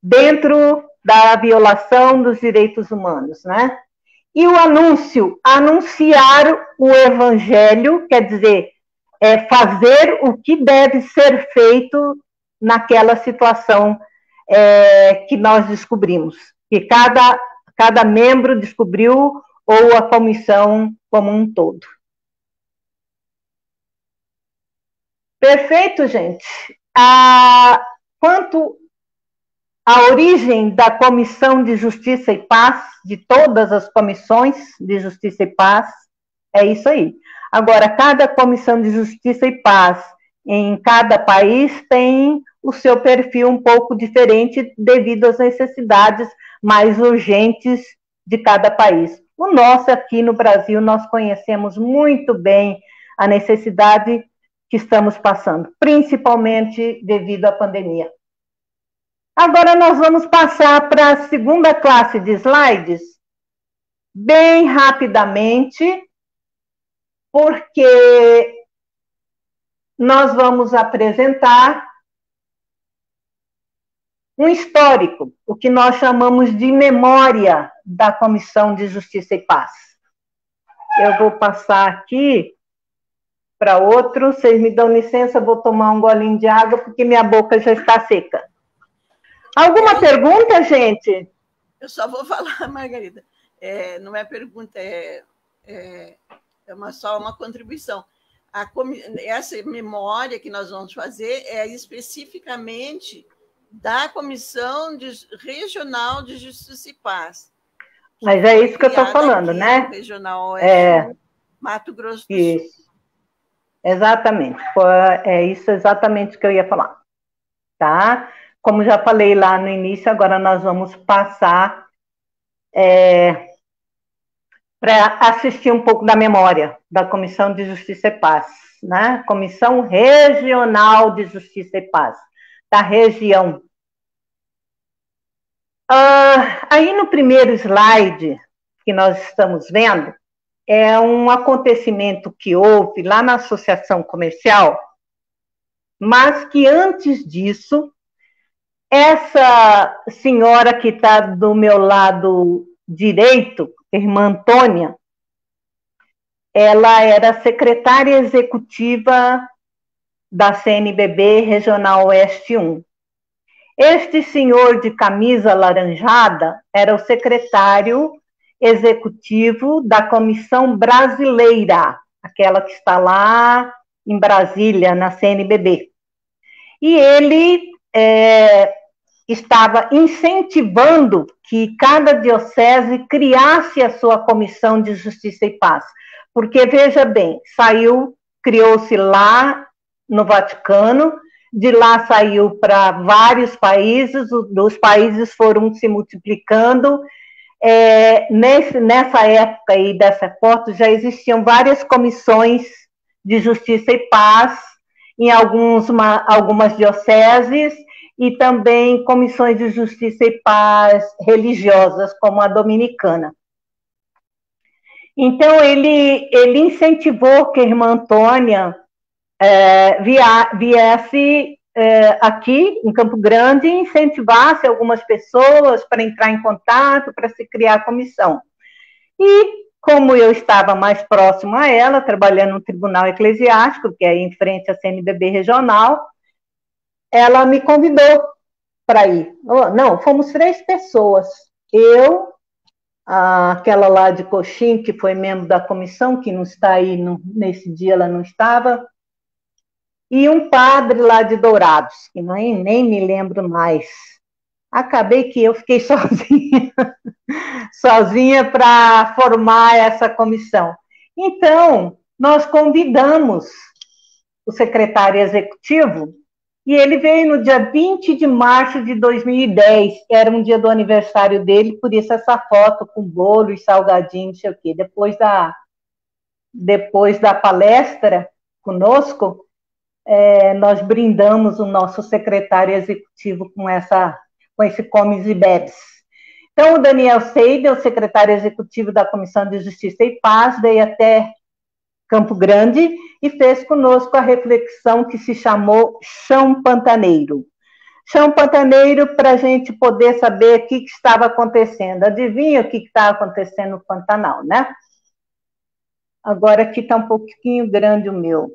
dentro da violação dos direitos humanos, né? E o anúncio, anunciar o evangelho, quer dizer, fazer o que deve ser feito naquela situação que nós descobrimos, que cada membro descobriu, ou a comissão como um todo. Perfeito, gente. Quanto à origem da Comissão de Justiça e Paz, de todas as comissões de Justiça e Paz, é isso aí. Agora, cada Comissão de Justiça e Paz em cada país tem o seu perfil um pouco diferente devido às necessidades mais urgentes de cada país. O nosso aqui no Brasil, nós conhecemos muito bem a necessidade que estamos passando, principalmente devido à pandemia. Agora nós vamos passar para a segunda classe de slides, bem rapidamente, porque nós vamos apresentar um histórico, o que nós chamamos de memória da Comissão de Justiça e Paz. Eu vou passar aqui para outro, vocês me dão licença, vou tomar um golinho de água, porque minha boca já está seca. Alguma pergunta, gente? Eu só vou falar, Margarida. Não é pergunta, só uma contribuição. Essa memória que nós vamos fazer é especificamente da Comissão Regional de Justiça e Paz. Mas é isso que eu estou falando, né? Regional Mato Grosso do Sul. Exatamente. É isso exatamente que eu ia falar. Tá? Como já falei lá no início, agora nós vamos passar para assistir um pouco da memória da Comissão de Justiça e Paz, né? Comissão Regional de Justiça e Paz, da região. Aí no primeiro slide que nós estamos vendo, é um acontecimento que houve lá na Associação Comercial, mas que antes disso, essa senhora que está do meu lado direito, irmã Antônia, ela era secretária executiva da CNBB Regional Oeste 1. Este senhor de camisa laranjada era o secretário executivo da Comissão Brasileira, aquela que está lá em Brasília, na CNBB. E ele estava incentivando que cada diocese criasse a sua Comissão de Justiça e Paz. Porque, veja bem, criou-se lá no Vaticano, de lá saiu para vários países, os países foram se multiplicando. Nessa época aí dessa foto já existiam várias comissões de justiça e paz em algumas dioceses e também comissões de justiça e paz religiosas, como a dominicana. Então, ele incentivou que a irmã Antônia viesse aqui em Campo Grande e incentivasse algumas pessoas para entrar em contato, para se criar a comissão. E, como eu estava mais próximo a ela, trabalhando no Tribunal Eclesiástico, que é em frente à CNBB Regional, ela me convidou para ir. Não, fomos 3 pessoas. Eu, aquela lá de Coxim, que foi membro da comissão, que não está aí, nesse dia ela não estava, e um padre lá de Dourados, que nem me lembro mais. Acabei que eu fiquei sozinha para formar essa comissão. Então, nós convidamos o secretário executivo, e ele veio no dia 20 de março de 2010, que era um dia do aniversário dele, por isso essa foto com bolo e salgadinho, não sei o quê. Depois da palestra conosco, nós brindamos o nosso secretário executivo com esse comes e bebes. Então, o Daniel Seide, o secretário executivo da Comissão de Justiça e Paz, veio até Campo Grande e fez conosco a reflexão que se chamou Chão Pantaneiro. Chão Pantaneiro para a gente poder saber o que estava acontecendo. Adivinha o que estava acontecendo no Pantanal, né? Agora aqui está um pouquinho grande o meu.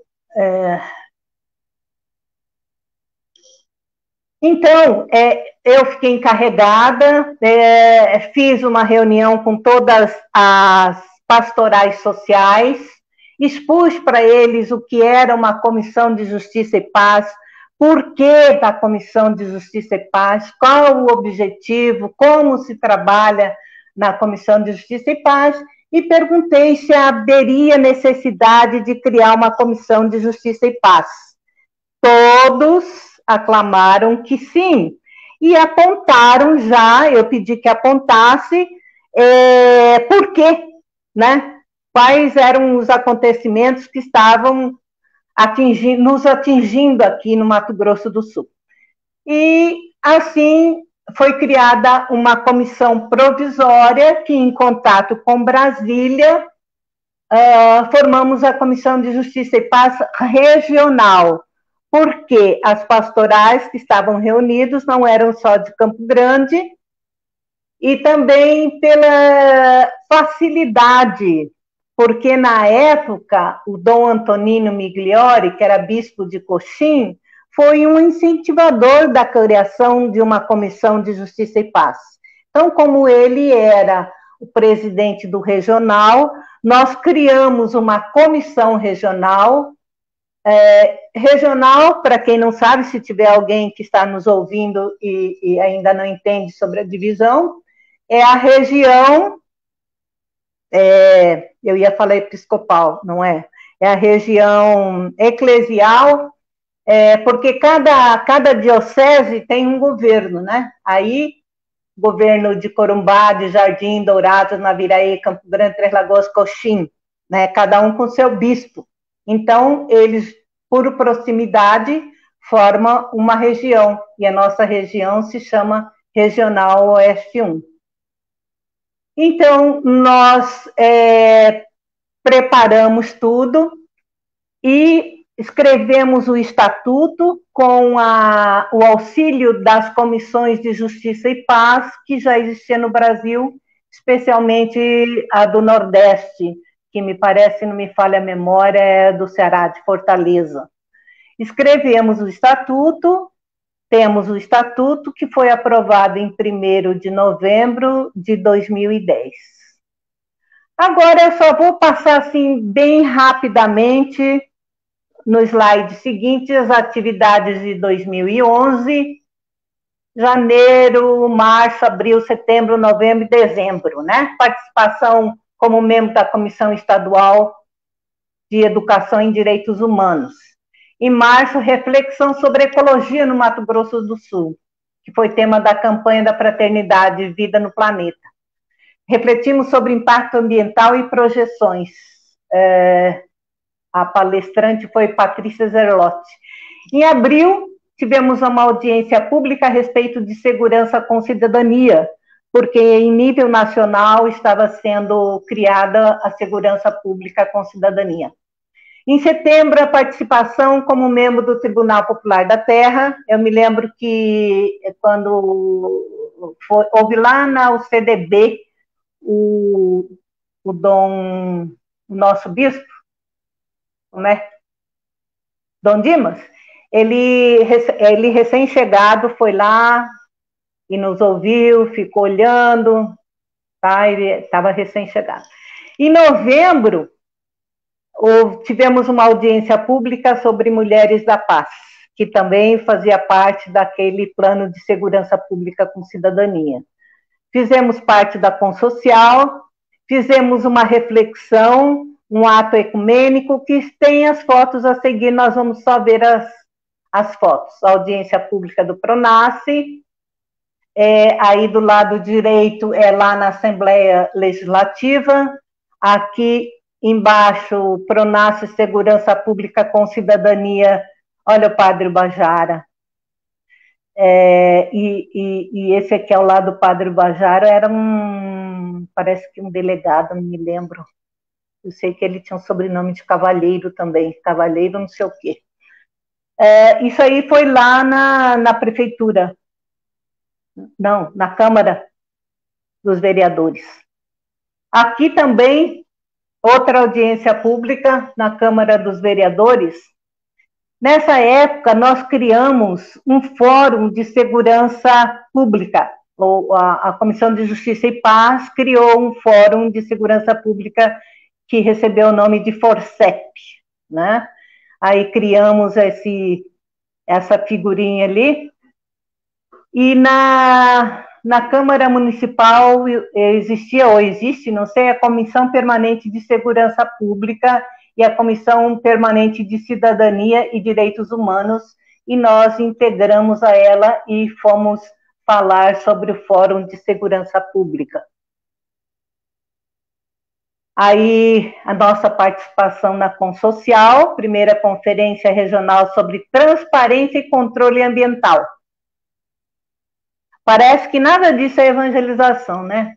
Então, eu fiquei encarregada, fiz uma reunião com todas as pastorais sociais, expus para eles o que era uma Comissão de Justiça e Paz, por que da Comissão de Justiça e Paz, qual o objetivo, como se trabalha na Comissão de Justiça e Paz, e perguntei se haveria necessidade de criar uma Comissão de Justiça e Paz. Todos aclamaram que sim, e apontaram já, eu pedi que apontasse por quê, né? Quais eram os acontecimentos que estavam nos atingindo aqui no Mato Grosso do Sul. E, assim, foi criada uma comissão provisória que, em contato com Brasília, formamos a Comissão de Justiça e Paz Regional, porque as pastorais que estavam reunidas não eram só de Campo Grande, e também pela facilidade, porque na época o Dom Antonino Migliori, que era bispo de Coxim, foi um incentivador da criação de uma Comissão de Justiça e Paz. Então, como ele era o presidente do regional, nós criamos uma comissão regional. Regional, para quem não sabe, se tiver alguém que está nos ouvindo e ainda não entende sobre a divisão, é a região, eu ia falar episcopal, não é? é a região eclesial, porque cada diocese tem um governo, né? Aí, governo de Corumbá, de Jardim, Dourados, Naviraí, Campo Grande, Três Lagoas, Coxim, né? Cada um com seu bispo. Então, eles, por proximidade, formam uma região, e a nossa região se chama Regional Oeste 1. Então, nós preparamos tudo e escrevemos o estatuto com o auxílio das comissões de Justiça e Paz que já existia no Brasil, especialmente a do Nordeste, que me parece, não me falha a memória, é do Ceará, de Fortaleza. Escrevemos o estatuto, temos o estatuto que foi aprovado em 1º de novembro de 2010. Agora eu só vou passar assim bem rapidamente no slide seguinte as atividades de 2011, janeiro, março, abril, setembro, novembro e dezembro, né? Participação como membro da Comissão Estadual de Educação em Direitos Humanos. Em março, reflexão sobre ecologia no Mato Grosso do Sul, que foi tema da campanha da Fraternidade Vida no Planeta. Refletimos sobre impacto ambiental e projeções. A palestrante foi Patrícia Zerlotti. Em abril, tivemos uma audiência pública a respeito de segurança com cidadania, porque em nível nacional estava sendo criada a segurança pública com cidadania. Em setembro, a participação como membro do Tribunal Popular da Terra. Eu me lembro que quando houve lá na UCDB o nosso bispo, né? Dom Dimas, ele recém-chegado foi lá e nos ouviu, ficou olhando, tá? Ele estava recém-chegado. Em novembro, tivemos uma audiência pública sobre Mulheres da Paz, que também fazia parte daquele plano de segurança pública com cidadania. Fizemos parte da Consocial, fizemos uma reflexão, um ato ecumênico, que tem as fotos a seguir, nós vamos só ver as fotos. A audiência pública do Pronace, aí do lado direito lá na Assembleia Legislativa, aqui embaixo, Pronace Segurança Pública com Cidadania, olha o Padre Bajara. E esse aqui ao lado do Padre Bajara era parece que um delegado, não me lembro. Eu sei que ele tinha um sobrenome de Cavalheiro também, Cavalheiro não sei o quê. Isso aí foi lá na prefeitura, não, na Câmara dos Vereadores. Aqui também, outra audiência pública na Câmara dos Vereadores. Nessa época, nós criamos um fórum de segurança pública. A Comissão de Justiça e Paz criou um fórum de segurança pública que recebeu o nome de FORCEP, né? Aí criamos essa figurinha ali. E na Câmara Municipal existia, ou existe, não sei, a Comissão Permanente de Segurança Pública e a Comissão Permanente de Cidadania e Direitos Humanos, e nós integramos a ela e fomos falar sobre o Fórum de Segurança Pública. Aí, a nossa participação na Consocial, primeira Conferência Regional sobre Transparência e Controle Ambiental. Parece que nada disso é evangelização, né?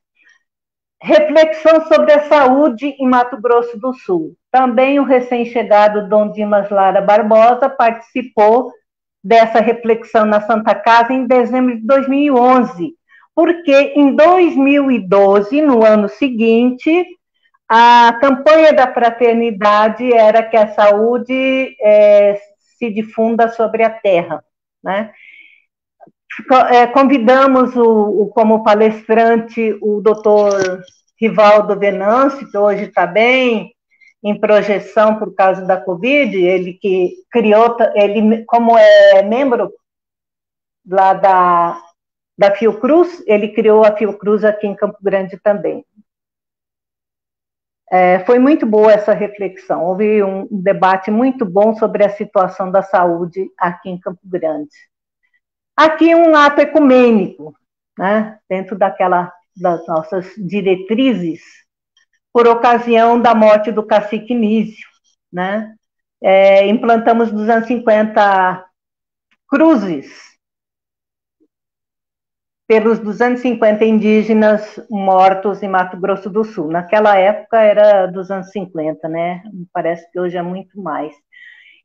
Reflexão sobre a saúde em Mato Grosso do Sul. Também o recém-chegado Dom Dimas Lara Barbosa participou dessa reflexão na Santa Casa em dezembro de 2011, porque em 2012, no ano seguinte, a campanha da fraternidade era que a saúde se difunda sobre a terra, né? Convidamos como palestrante o doutor Rivaldo Venâncio, que hoje está bem em projeção por causa da Covid, ele que criou, ele como é membro lá da Fiocruz, ele criou a Fiocruz aqui em Campo Grande também. Foi muito boa essa reflexão. Houve um debate muito bom sobre a situação da saúde aqui em Campo Grande. Aqui um ato ecumênico, né, dentro das nossas diretrizes, por ocasião da morte do cacique Nísio, né? Implantamos 250 cruzes pelos 250 indígenas mortos em Mato Grosso do Sul. Naquela época era 250, né? Parece que hoje é muito mais.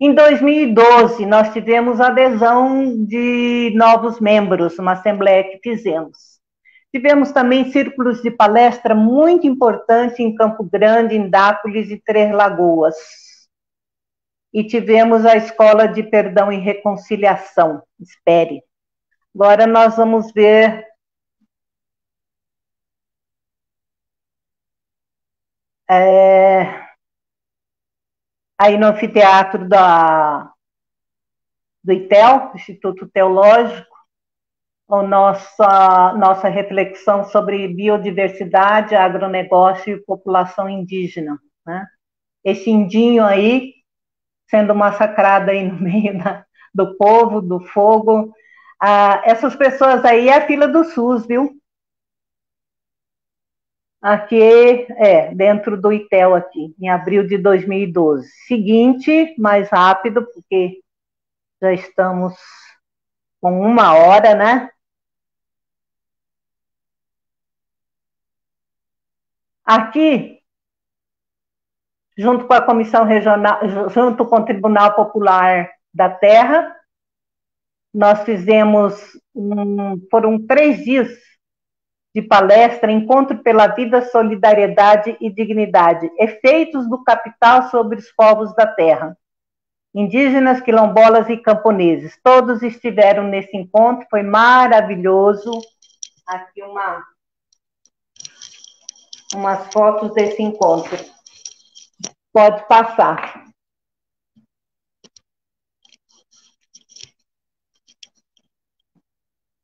Em 2012, nós tivemos adesão de novos membros, uma assembleia que fizemos. Tivemos também círculos de palestra muito importantes em Campo Grande, em Dápolis e Três Lagoas. E tivemos a Escola de Perdão e Reconciliação, ESPERE. Agora nós vamos ver aí no anfiteatro do ITEL, Instituto Teológico, a nossa reflexão sobre biodiversidade, agronegócio e população indígena, né? Esse indinho aí, sendo massacrado aí no meio do povo, do fogo. Essas pessoas aí é a fila do SUS, viu? Aqui, dentro do ITEL aqui, em abril de 2012. Seguinte, mais rápido, porque já estamos com 1 hora, né? Aqui, junto com a Comissão Regional, junto com o Tribunal Popular da Terra, nós fizemos, foram 3 dias de palestra, Encontro pela Vida, Solidariedade e Dignidade, efeitos do capital sobre os povos da terra, indígenas, quilombolas e camponeses. Todos estiveram nesse encontro, foi maravilhoso. Aqui umas fotos desse encontro. Pode passar.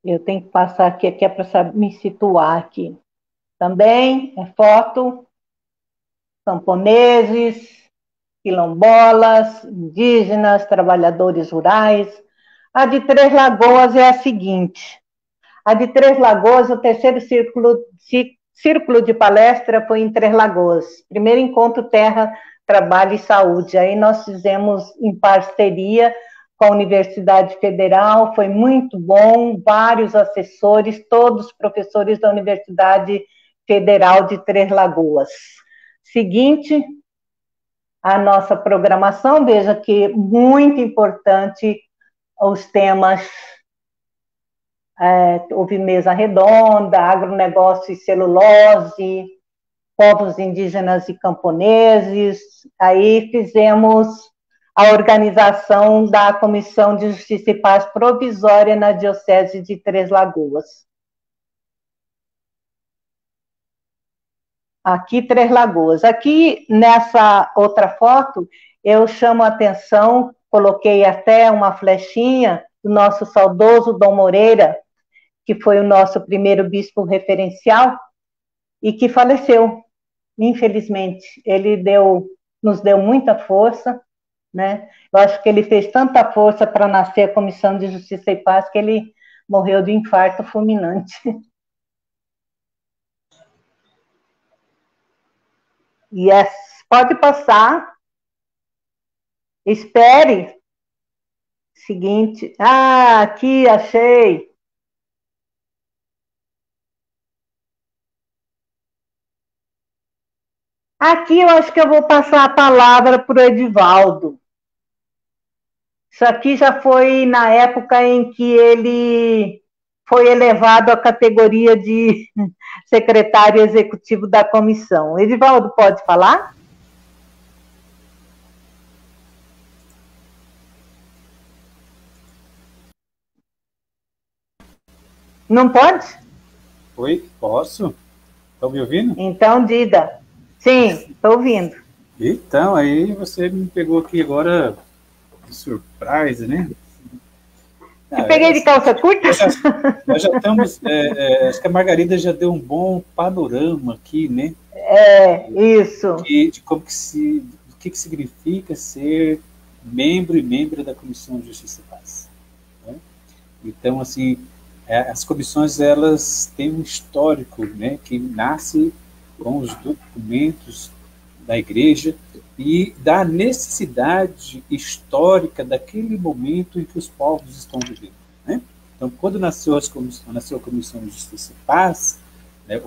Eu tenho que passar aqui é para me situar aqui. Também é foto, camponeses, quilombolas, indígenas, trabalhadores rurais. A de Três Lagoas é a seguinte. A de Três Lagoas, o terceiro círculo de palestra foi em Três Lagoas. Primeiro encontro Terra, Trabalho e Saúde. Aí nós fizemos em parceria com a Universidade Federal, foi muito bom, vários assessores, todos professores da Universidade Federal de Três Lagoas. Seguinte, a nossa programação, veja que muito importante os temas, houve mesa redonda, agronegócio e celulose, povos indígenas e camponeses, aí fizemos a organização da Comissão de Justiça e Paz provisória na Diocese de Três Lagoas. Aqui, Três Lagoas. Aqui, nessa outra foto, eu chamo a atenção, coloquei até uma flechinha do nosso saudoso Dom Moreira, que foi o nosso primeiro bispo referencial, e que faleceu, infelizmente. Ele nos deu muita força, né? Eu acho que ele fez tanta força para nascer a Comissão de Justiça e Paz que ele morreu de infarto fulminante. Yes, pode passar. Espere. Seguinte. Aqui, achei. Aqui eu acho que eu vou passar a palavra para o Edivaldo. Isso aqui já foi na época em que ele foi elevado à categoria de secretário executivo da comissão. Edivaldo, pode falar? Não pode? Oi, posso? Estão me ouvindo? Então, diga. Sim, estou ouvindo. Então, aí você me pegou aqui agora de surpresa, né? Eu peguei de calça curta? Nós já estamos. Acho que a Margarida já deu um bom panorama aqui, né? Isso. De como do que significa ser membro e membra da Comissão de Justiça e Paz. Né? Então, assim, as comissões, elas têm um histórico, né, que nasce com os documentos da Igreja e da necessidade histórica daquele momento em que os povos estão vivendo. Né? Então, quando nasceu a Comissão de Justiça e Paz, né,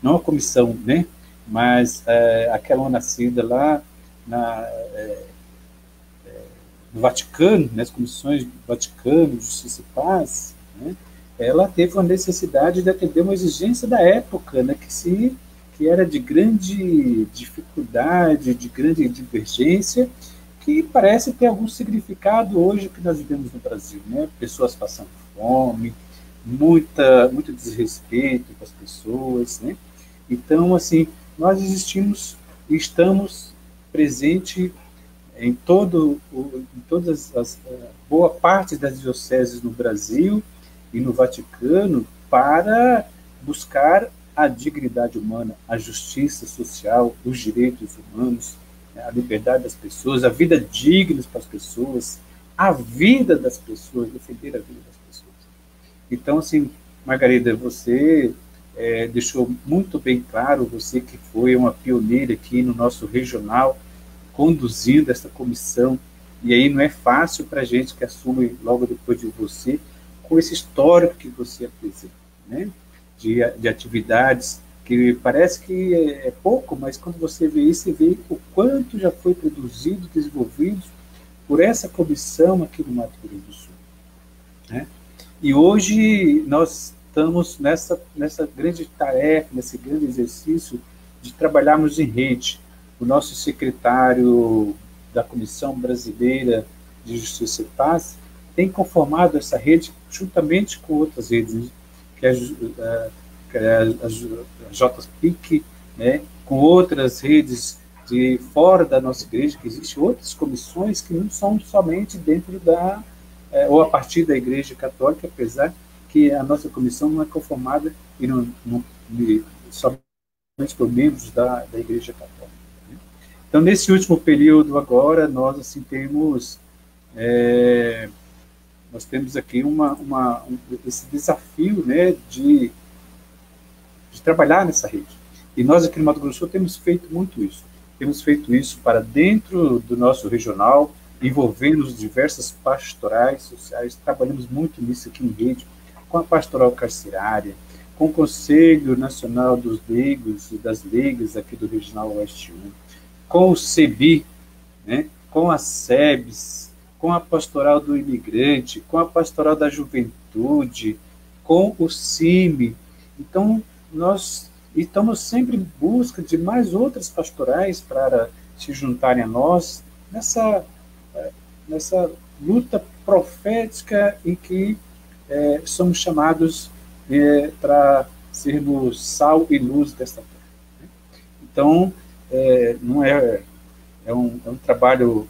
não a comissão, né, mas aquela nascida lá no Vaticano, né, as comissões do Vaticano, Justiça e Paz, né, ela teve uma necessidade de atender uma exigência da época, né, que era de grande dificuldade, de grande divergência, que parece ter algum significado hoje que nós vivemos no Brasil, né? Pessoas passando fome, muito desrespeito com as pessoas, né? Então, assim, nós existimos e estamos presentes em todas boa parte das dioceses no Brasil e no Vaticano para buscar a dignidade humana, a justiça social, os direitos humanos, a liberdade das pessoas, a vida digna para as pessoas, a vida das pessoas, defender a vida das pessoas. Então, assim, Margarida, você deixou muito bem claro, você que foi uma pioneira aqui no nosso regional, conduzindo essa comissão, e aí não é fácil para a gente que assume logo depois de você, com esse histórico que você apresenta, né? De atividades que parece que é pouco, mas quando você vê isso, você vê o quanto já foi produzido, desenvolvido por essa comissão aqui no Mato Grosso do Sul. Né? E hoje nós estamos nessa grande tarefa, nesse grande exercício de trabalharmos em rede. O nosso secretário da Comissão Brasileira de Justiça e Paz tem conformado essa rede juntamente com outras redes, que é a JPIC, né, com outras redes de fora da nossa igreja, que existem outras comissões que não são somente dentro ou a partir da Igreja Católica, apesar que a nossa comissão não é conformada somente por membros da Igreja Católica. Né? Então, nesse último período agora, nós assim temos aqui esse desafio, né, de trabalhar nessa rede. E nós aqui no Mato Grosso do Sul temos feito muito isso. Temos feito isso para dentro do nosso regional, envolvendo diversas pastorais sociais, trabalhamos muito nisso aqui em rede, com a pastoral carcerária, com o Conselho Nacional dos Leigos e das Leigas aqui do Regional Oeste 1, com o CEBI, né, com a SEBS, com a Pastoral do Imigrante, com a Pastoral da Juventude, com o CIMI. Então, nós estamos sempre em busca de mais outras pastorais para se juntarem a nós nessa luta profética em que somos chamados para sermos sal e luz desta terra. Então, não é um trabalho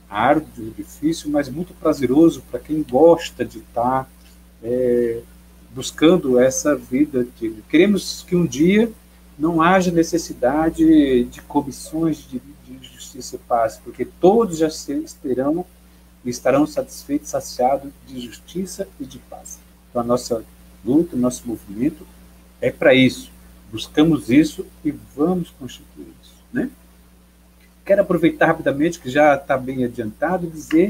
árduo, difícil, mas muito prazeroso para quem gosta de estar buscando essa vida. Queremos que um dia não haja necessidade de comissões de justiça e paz, porque todos já estarão satisfeitos, saciados de justiça e de paz. Então, a nossa luta, o nosso movimento é para isso. Buscamos isso e vamos constituir isso, né? Quero aproveitar rapidamente, que já está bem adiantado, dizer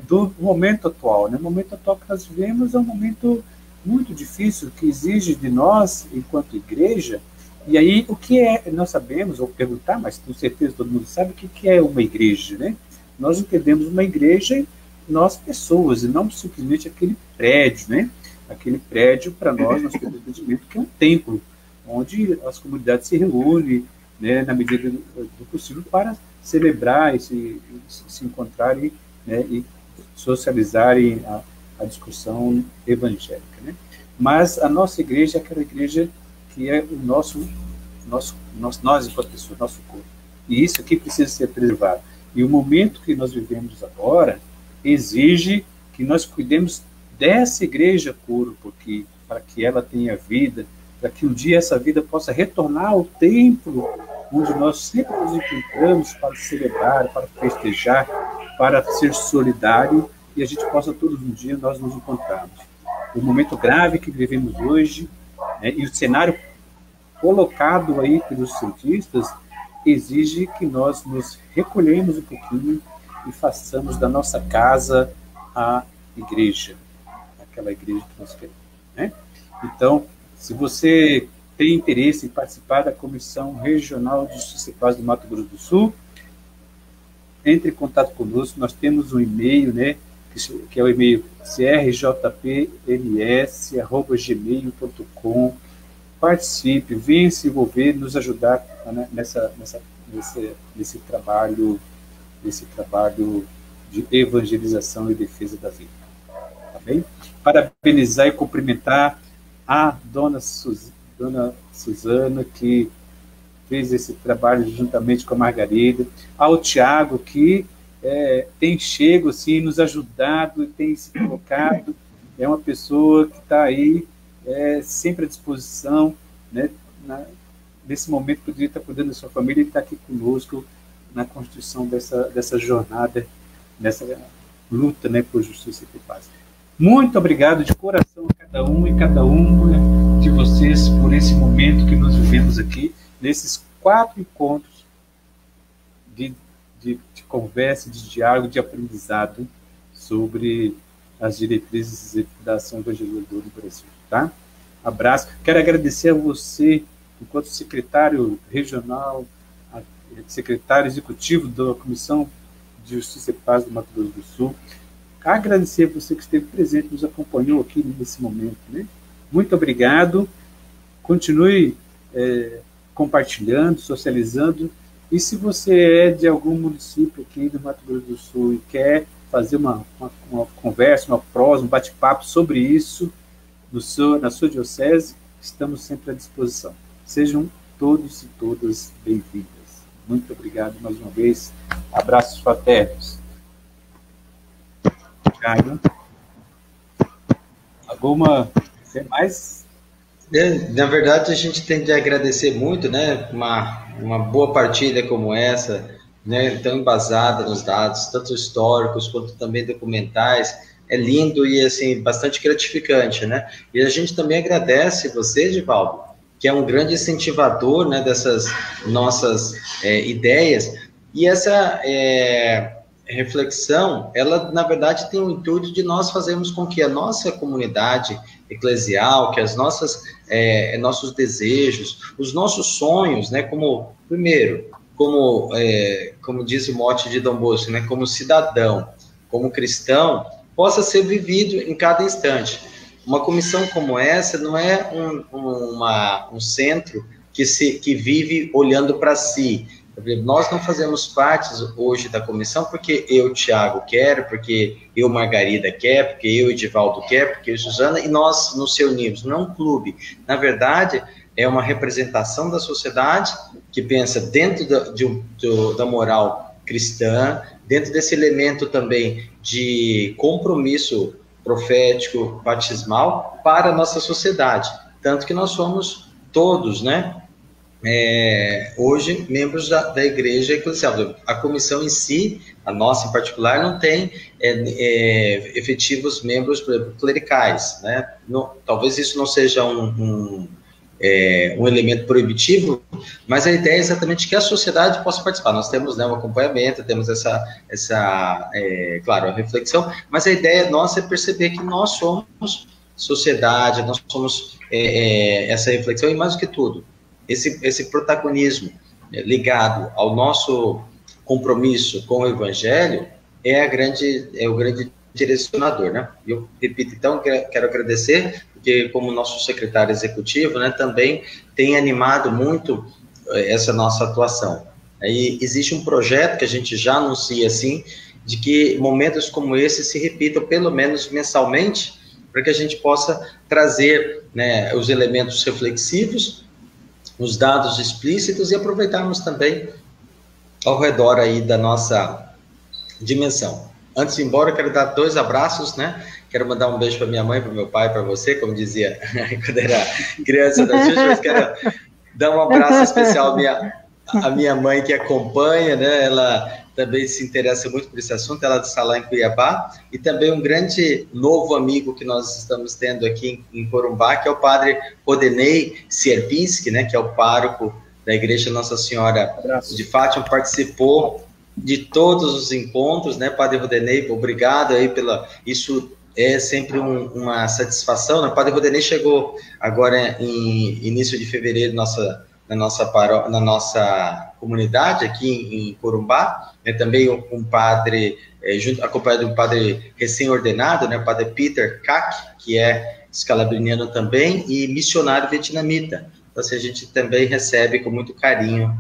do momento atual. Né? O momento atual que nós vivemos é um momento muito difícil, que exige de nós, enquanto igreja, e aí o que nós sabemos, ou perguntar, mas com certeza todo mundo sabe o que é uma igreja, né? Nós entendemos uma igreja, nós pessoas, e não simplesmente aquele prédio, né? Aquele prédio, para nós temos entendimento que é um templo, onde as comunidades se reúnem, né, na medida do possível, para celebrar e se encontrarem, né, e socializarem a discussão evangélica. Né? Mas a nossa igreja é aquela igreja que é nós enquanto pessoas, nosso corpo. E isso aqui precisa ser preservado. E o momento que nós vivemos agora exige que nós cuidemos dessa igreja Coro, porque para que ela tenha vida, para que um dia essa vida possa retornar ao templo onde nós sempre nos encontramos para celebrar, para festejar, para ser solidário, e a gente possa todos um dia nós nos encontrarmos. O momento grave que vivemos hoje, né, e o cenário colocado aí pelos cientistas exige que nós nos recolhemos um pouquinho e façamos da nossa casa a igreja, aquela igreja que nós queremos, né? Então, se você tem interesse em participar da Comissão Regional de Justiça e Paz do Mato Grosso do Sul, entre em contato conosco. Nós temos um e-mail, né, que é o e-mail crjpms@gmail.com. Participe, venha se envolver, nos ajudar, né, nesse trabalho de evangelização e defesa da vida. Tá bem? Parabenizar e cumprimentar a dona Suzana, que fez esse trabalho juntamente com a Margarida, ao Tiago, que tem chego, assim, nos ajudado, tem se colocado, é uma pessoa que está aí sempre à disposição, né, nesse momento poderia estar cuidando da sua família e está aqui conosco na construção dessa jornada, nessa luta, né, por justiça e paz. Muito obrigado de coração a cada um e cada uma de vocês por esse momento que nós vivemos aqui, nesses 4 encontros de conversa, de diálogo, de aprendizado sobre as diretrizes da ação evangelizadora do Brasil. Tá? Abraço. Quero agradecer a você, enquanto secretário regional, secretário executivo da Comissão de Justiça e Paz do Mato Grosso do Sul. Agradecer a você que esteve presente, nos acompanhou aqui nesse momento, né? Muito obrigado. Continue compartilhando, socializando. E se você é de algum município aqui do Mato Grosso do Sul e quer fazer uma conversa, uma prosa, um bate-papo sobre isso na sua diocese, estamos sempre à disposição. Sejam todos e todas bem-vindas. Muito obrigado mais uma vez. Abraços fraternos. Caio. Alguma... Tem mais? Na verdade, a gente tem de agradecer muito, né? Uma boa partilha como essa, né? Tão embasada nos dados, tanto históricos quanto também documentais. É lindo e, assim, bastante gratificante, né? E a gente também agradece você, Edivaldo, que é um grande incentivador, né, dessas nossas ideias. E essa reflexão, ela, na verdade, tem o intuito de nós fazermos com que a nossa comunidade eclesial, que as nossos desejos, os nossos sonhos, né, como diz o mote de Dom Bosco, né, como cidadão, como cristão, possa ser vivido em cada instante. Uma comissão como essa não é um centro que vive olhando para si. Nós não fazemos parte hoje da comissão porque eu, Tiago, quero, porque eu, Margarida, quer, porque eu, Edivaldo, quer, porque eu, Suzana, e nós nos reunimos. Não é um clube. Na verdade, é uma representação da sociedade que pensa dentro da moral cristã, dentro desse elemento também de compromisso profético, batismal, para a nossa sociedade. Tanto que nós somos todos, né? Hoje, membros da Igreja Eclesial. A comissão em si, a nossa em particular, não tem efetivos membros, por exemplo, clericais, né? Talvez isso não seja um elemento proibitivo, mas a ideia é exatamente que a sociedade possa participar. Nós temos, né, um acompanhamento, temos claro, a reflexão, mas a ideia nossa é perceber que nós somos sociedade, nós somos essa reflexão, e mais do que tudo, esse protagonismo ligado ao nosso compromisso com o Evangelho é o grande direcionador, né? Eu repito, então, quero agradecer, porque como nosso secretário executivo, né, também tem animado muito essa nossa atuação. Aí existe um projeto que a gente já anuncia, assim, de que momentos como esse se repitam pelo menos mensalmente, para que a gente possa trazer, né, os elementos reflexivos, os dados explícitos e aproveitarmos também ao redor aí da nossa dimensão. antes de ir embora, eu quero dar 2 abraços, né? Quero mandar um beijo para minha mãe, para meu pai, para você, como dizia quando era criança da gente, mas quero dar um abraço especial à minha mãe que acompanha, né? Ela também se interessa muito por esse assunto, ela está lá em Cuiabá, e também um grande novo amigo que nós estamos tendo aqui em Corumbá, que é o padre Rodenei Sierpinski, né? Que é o pároco da Igreja Nossa Senhora de Fátima, participou de todos os encontros, né? Padre Rodenei, obrigado aí isso é sempre uma satisfação, né? O Padre Rodenei chegou agora em início de fevereiro na nossa comunidade aqui em Corumbá, né? Também um padre, acompanhado de um padre recém-ordenado, né? O Padre Peter Kak, que é escalabriniano também e missionário vietnamita. Então, assim, a gente também recebe com muito carinho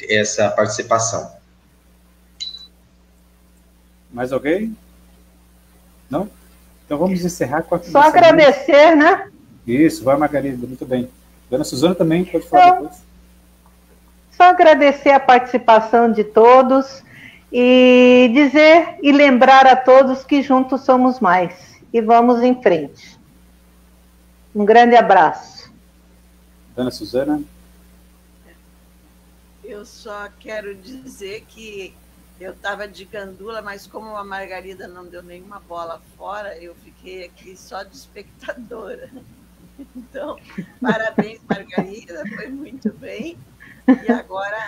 essa participação. Mais alguém? Não? Então vamos encerrar com a... Só agradecer, né? Isso, vai, Margarida, muito bem. Dona Suzana também pode falar depois. Só agradecer a participação de todos e dizer e lembrar a todos que juntos somos mais. E vamos em frente. Um grande abraço. Dona Suzana? Eu só quero dizer que eu estava de gandula, mas como a Margarida não deu nenhuma bola fora, eu fiquei aqui só de espectadora. Então, parabéns, Margarida, foi muito bem. E agora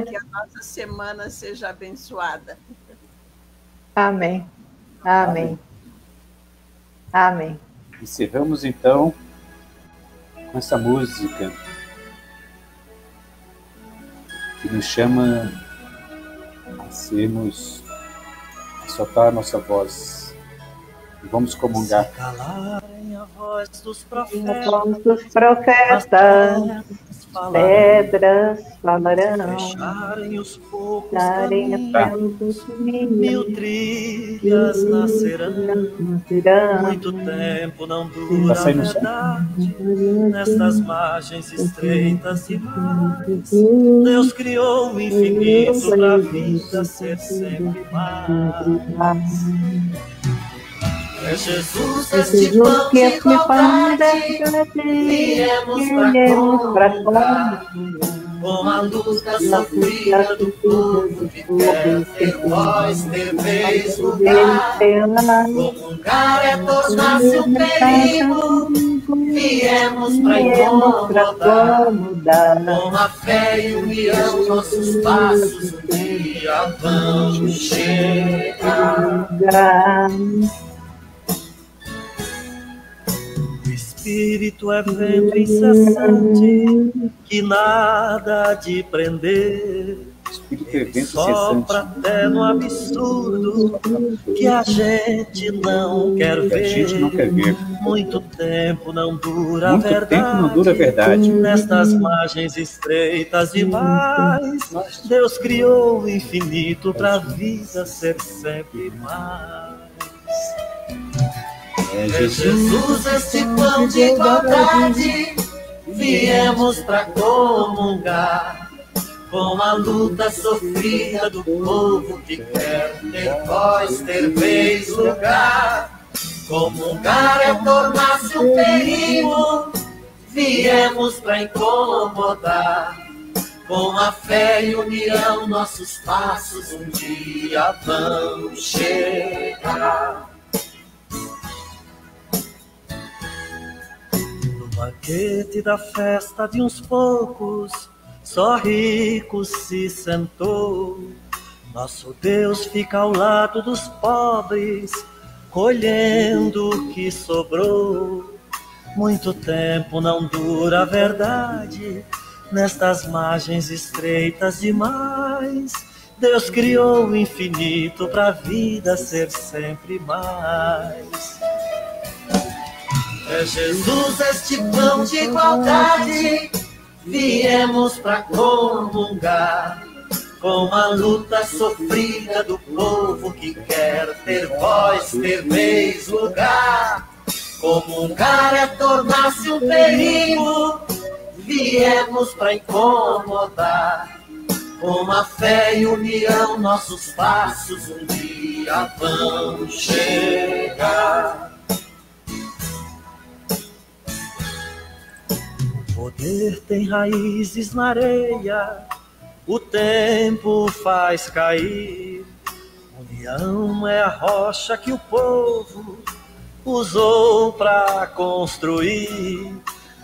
que a nossa semana seja abençoada. Amém. Amém. Amém. Encerramos então com essa música que nos chama a soltar a nossa voz e vamos comungar. Se calarem a voz dos profetas, pedras falarão, fecharem os poucos caminhos, mil trilhas nascerão. Muito tempo não dura a verdade nestas margens estreitas de mares. Deus criou o infinito para a vida ser sempre mais. É Jesus, este pão de igualdade, viemos pra comungar, com a luta sofrida do povo que quer ter voz, ter vez, lugar. Comungar é tornar-se um perigo, viemos pra incomodar, com a fé e união nossos passos um dia vão chegar. Espírito é vento incessante que nada de prender, sopra até no absurdo que a gente não quer ver. Muito tempo não dura a verdade nestas margens estreitas demais. Deus criou o infinito para a vida ser sempre mais. É Jesus, este pão de igualdade, viemos pra comungar, com a luta sofrida do povo que quer ter voz, ter vez, lugar. Comungar é tornar-se um perigo, viemos pra incomodar, com a fé e união nossos passos um dia vão chegar. Banquete da festa de uns poucos, só rico se sentou. Nosso Deus fica ao lado dos pobres, colhendo o que sobrou. Muito tempo não dura a verdade nestas margens estreitas demais. Deus criou o infinito para a vida ser sempre mais. É Jesus, este pão de igualdade, viemos pra comungar, com a luta sofrida do povo que quer ter voz, ter vez, lugar. Comungar é tornar-se um perigo, viemos pra incomodar, com a fé e união nossos passos um dia dia vão chegar. O poder tem raízes na areia, o tempo faz cair. União é a rocha que o povo usou para construir.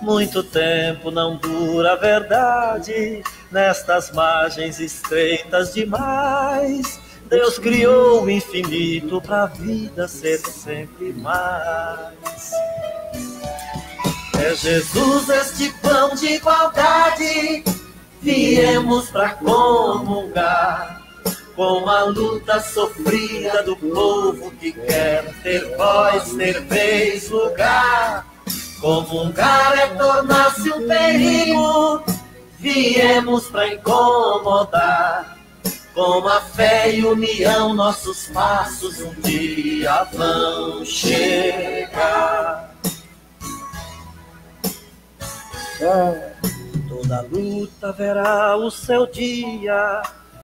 Muito tempo não dura a verdade nestas margens estreitas demais. Deus criou o infinito para a vida ser sempre mais. É Jesus este pão de igualdade, viemos para comungar com a luta sofrida do povo que quer ter voz, ter vez, lugar. Comungar é tornar-se um perigo, viemos para incomodar. Com a fé e união, nossos passos um dia vão chegar. Toda luta verá o seu dia,